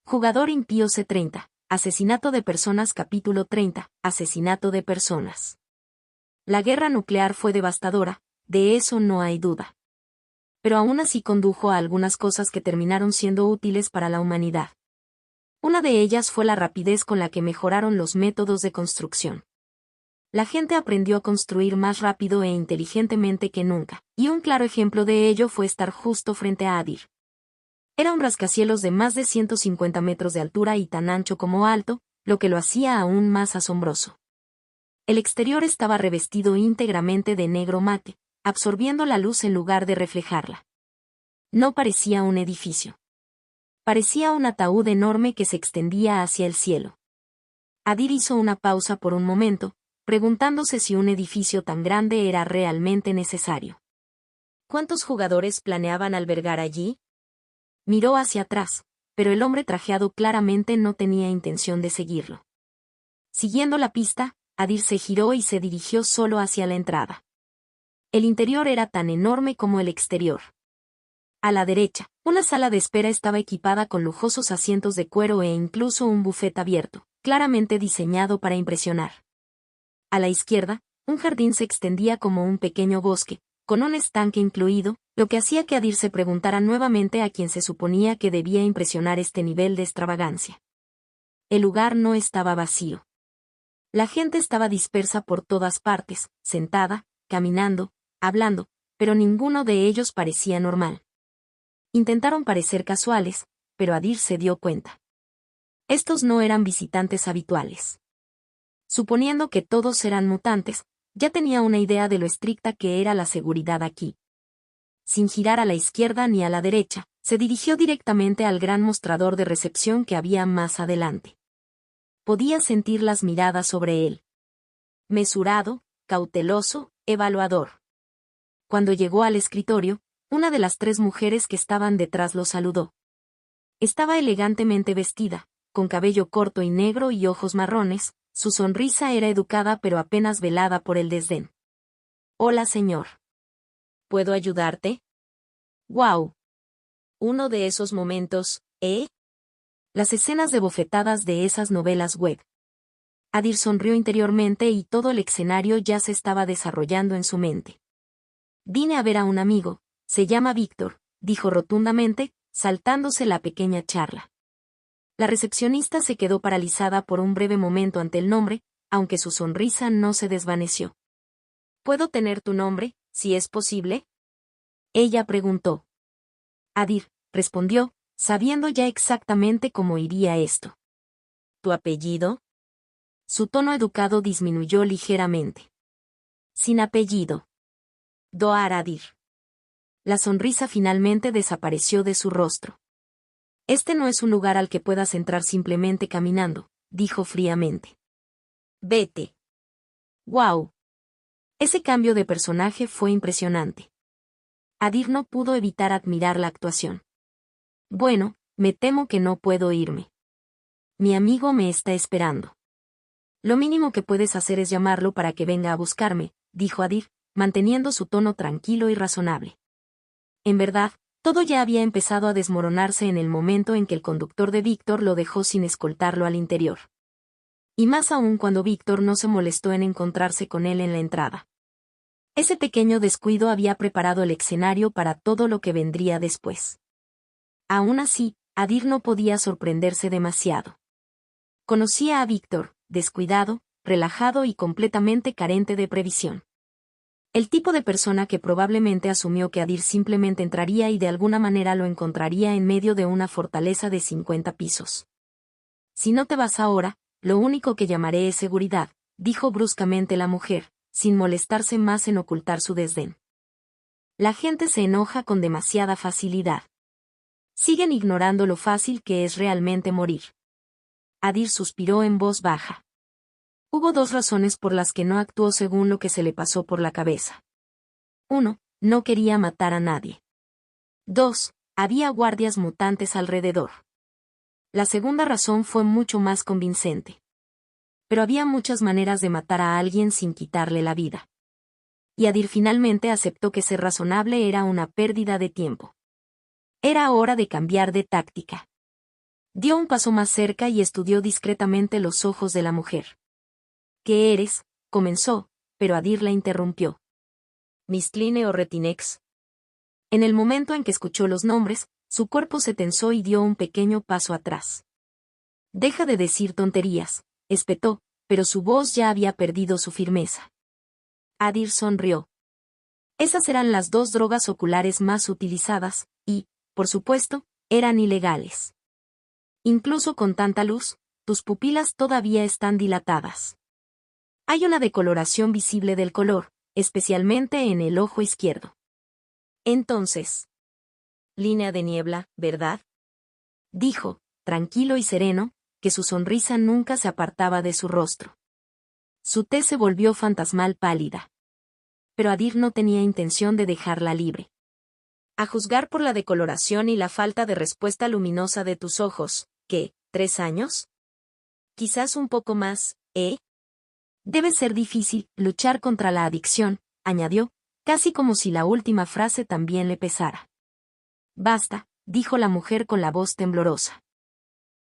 Speaker 1: Jugador impío C30. Asesinato de personas capítulo 30. Asesinato de personas. La guerra nuclear fue devastadora, de eso no hay duda. Pero aún así condujo a algunas cosas que terminaron siendo útiles para la humanidad. Una de ellas fue la rapidez con la que mejoraron los métodos de construcción. La gente aprendió a construir más rápido e inteligentemente que nunca, y un claro ejemplo de ello fue estar justo frente a Adir. Era un rascacielos de más de 150 metros de altura y tan ancho como alto, lo que lo hacía aún más asombroso. El exterior estaba revestido íntegramente de negro mate, absorbiendo la luz en lugar de reflejarla. No parecía un edificio. Parecía un ataúd enorme que se extendía hacia el cielo. Adir hizo una pausa por un momento, preguntándose si un edificio tan grande era realmente necesario. ¿Cuántos jugadores planeaban albergar allí? Miró hacia atrás, pero el hombre trajeado claramente no tenía intención de seguirlo. Siguiendo la pista, Adir se giró y se dirigió solo hacia la entrada. El interior era tan enorme como el exterior. A la derecha, una sala de espera estaba equipada con lujosos asientos de cuero e incluso un buffet abierto, claramente diseñado para impresionar. A la izquierda, un jardín se extendía como un pequeño bosque, con un estanque incluido, lo que hacía que Adir se preguntara nuevamente a quien se suponía que debía impresionar este nivel de extravagancia. El lugar no estaba vacío. La gente estaba dispersa por todas partes, sentada, caminando, hablando, pero ninguno de ellos parecía normal. Intentaron parecer casuales, pero Adir se dio cuenta. Estos no eran visitantes habituales. Suponiendo que todos eran mutantes, ya tenía una idea de lo estricta que era la seguridad aquí. Sin girar a la izquierda ni a la derecha, se dirigió directamente al gran mostrador de recepción que había más adelante. Podía sentir las miradas sobre él. Mesurado, cauteloso, evaluador. Cuando llegó al escritorio, una de las 3 mujeres que estaban detrás lo saludó. Estaba elegantemente vestida, con cabello corto y negro y ojos marrones. Su sonrisa era educada pero apenas velada por el desdén. Hola, señor. ¿Puedo ayudarte? ¡Guau! Uno de esos momentos, ¿eh? Las escenas de bofetadas de esas novelas web. Adir sonrió interiormente y todo el escenario ya se estaba desarrollando en su mente. Vine a ver a un amigo, se llama Víctor, dijo rotundamente, saltándose la pequeña charla. La recepcionista se quedó paralizada por un breve momento ante el nombre, aunque su sonrisa no se desvaneció. ¿Puedo tener tu nombre, si es posible? Ella preguntó. Adir, respondió, sabiendo ya exactamente cómo iría esto. ¿Tu apellido? Su tono educado disminuyó ligeramente. Sin apellido. Doar Adir. La sonrisa finalmente desapareció de su rostro. Este no es un lugar al que puedas entrar simplemente caminando, dijo fríamente. Vete. ¡Guau! Ese cambio de personaje fue impresionante. Adir no pudo evitar admirar la actuación. Bueno, me temo que no puedo irme. Mi amigo me está esperando. Lo mínimo que puedes hacer es llamarlo para que venga a buscarme, dijo Adir, manteniendo su tono tranquilo y razonable. En verdad, todo ya había empezado a desmoronarse en el momento en que el conductor de Víctor lo dejó sin escoltarlo al interior. Y más aún cuando Víctor no se molestó en encontrarse con él en la entrada. Ese pequeño descuido había preparado el escenario para todo lo que vendría después. Aún así, Adir no podía sorprenderse demasiado. Conocía a Víctor, descuidado, relajado y completamente carente de previsión. El tipo de persona que probablemente asumió que Adir simplemente entraría y de alguna manera lo encontraría en medio de una fortaleza de 50 pisos. Si no te vas ahora, lo único que llamaré es seguridad, dijo bruscamente la mujer, sin molestarse más en ocultar su desdén. La gente se enoja con demasiada facilidad. Siguen ignorando lo fácil que es realmente morir. Adir suspiró en voz baja. Hubo 2 razones por las que no actuó según lo que se le pasó por la cabeza. 1. No quería matar a nadie. 2. Había guardias mutantes alrededor. La segunda razón fue mucho más convincente. Pero había muchas maneras de matar a alguien sin quitarle la vida. Y Adir finalmente aceptó que ser razonable era una pérdida de tiempo. Era hora de cambiar de táctica. Dio un paso más cerca y estudió discretamente los ojos de la mujer. ¿Qué eres? Comenzó, pero Adir la interrumpió. Mistline o Retinex. En el momento en que escuchó los nombres, su cuerpo se tensó y dio un pequeño paso atrás. Deja de decir tonterías, espetó, pero su voz ya había perdido su firmeza. Adir sonrió. Esas eran las 2 drogas oculares más utilizadas, y, por supuesto, eran ilegales. Incluso con tanta luz, tus pupilas todavía están dilatadas. Hay una decoloración visible del color, especialmente en el ojo izquierdo. Entonces. Línea de niebla, ¿verdad? Dijo, tranquilo y sereno, que su sonrisa nunca se apartaba de su rostro. Su tez se volvió fantasmal pálida. Pero Adir no tenía intención de dejarla libre. A juzgar por la decoloración y la falta de respuesta luminosa de tus ojos, ¿qué, 3 años? Quizás un poco más, ¿eh? Debe ser difícil luchar contra la adicción, añadió, casi como si la última frase también le pesara. Basta, dijo la mujer con la voz temblorosa.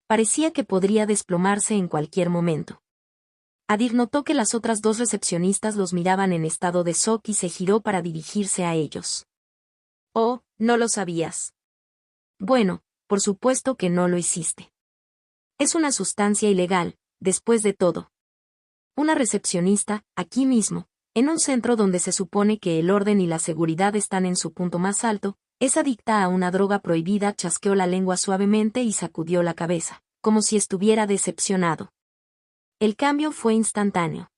Speaker 1: Parecía que podría desplomarse en cualquier momento. Adir notó que las otras 2 recepcionistas los miraban en estado de shock y se giró para dirigirse a ellos. Oh, ¿no lo sabías? Bueno, por supuesto que no lo hiciste. Es una sustancia ilegal, después de todo. Una recepcionista, aquí mismo, en un centro donde se supone que el orden y la seguridad están en su punto más alto, es adicta a una droga prohibida, chasqueó la lengua suavemente y sacudió la cabeza, como si estuviera decepcionado. El cambio fue instantáneo.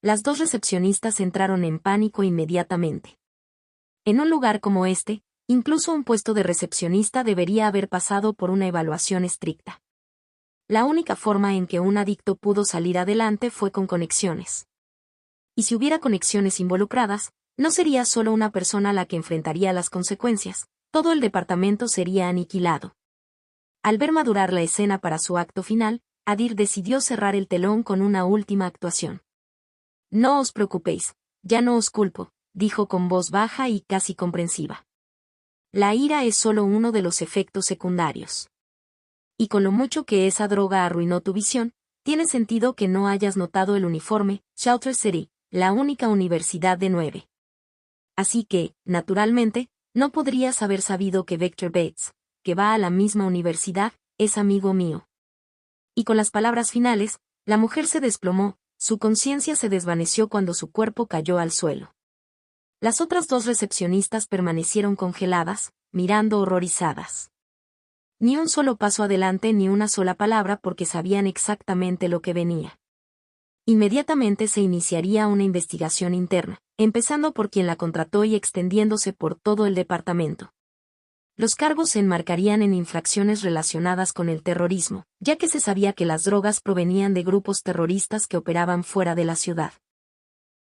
Speaker 1: Las 2 recepcionistas entraron en pánico inmediatamente. En un lugar como este, incluso un puesto de recepcionista debería haber pasado por una evaluación estricta. La única forma en que un adicto pudo salir adelante fue con conexiones. Y si hubiera conexiones involucradas, no sería solo una persona la que enfrentaría las consecuencias, todo el departamento sería aniquilado. Al ver madurar la escena para su acto final, Adir decidió cerrar el telón con una última actuación. No os preocupéis, ya no os culpo, dijo con voz baja y casi comprensiva. La ira es solo uno de los efectos secundarios. Y con lo mucho que esa droga arruinó tu visión, tiene sentido que no hayas notado el uniforme, Shelter City, la única universidad de 9. Así que, naturalmente, no podrías haber sabido que Vector Bates, que va a la misma universidad, es amigo mío. Y con las palabras finales, la mujer se desplomó, su conciencia se desvaneció cuando su cuerpo cayó al suelo. Las otras 2 recepcionistas permanecieron congeladas, mirando horrorizadas. Ni un solo paso adelante ni una sola palabra porque sabían exactamente lo que venía. Inmediatamente se iniciaría una investigación interna, empezando por quien la contrató y extendiéndose por todo el departamento. Los cargos se enmarcarían en infracciones relacionadas con el terrorismo, ya que se sabía que las drogas provenían de grupos terroristas que operaban fuera de la ciudad.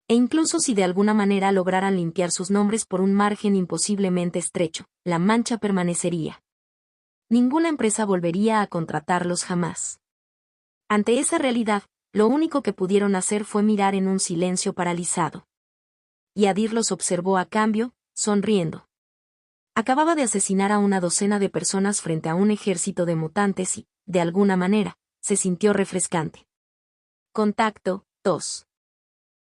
Speaker 1: E incluso si de alguna manera lograran limpiar sus nombres por un margen imposiblemente estrecho, la mancha permanecería. Ninguna empresa volvería a contratarlos jamás. Ante esa realidad, lo único que pudieron hacer fue mirar en un silencio paralizado. Y Adir los observó a cambio, sonriendo. Acababa de asesinar a una docena de personas frente a un ejército de mutantes y, de alguna manera, se sintió refrescante. Contacto, tos.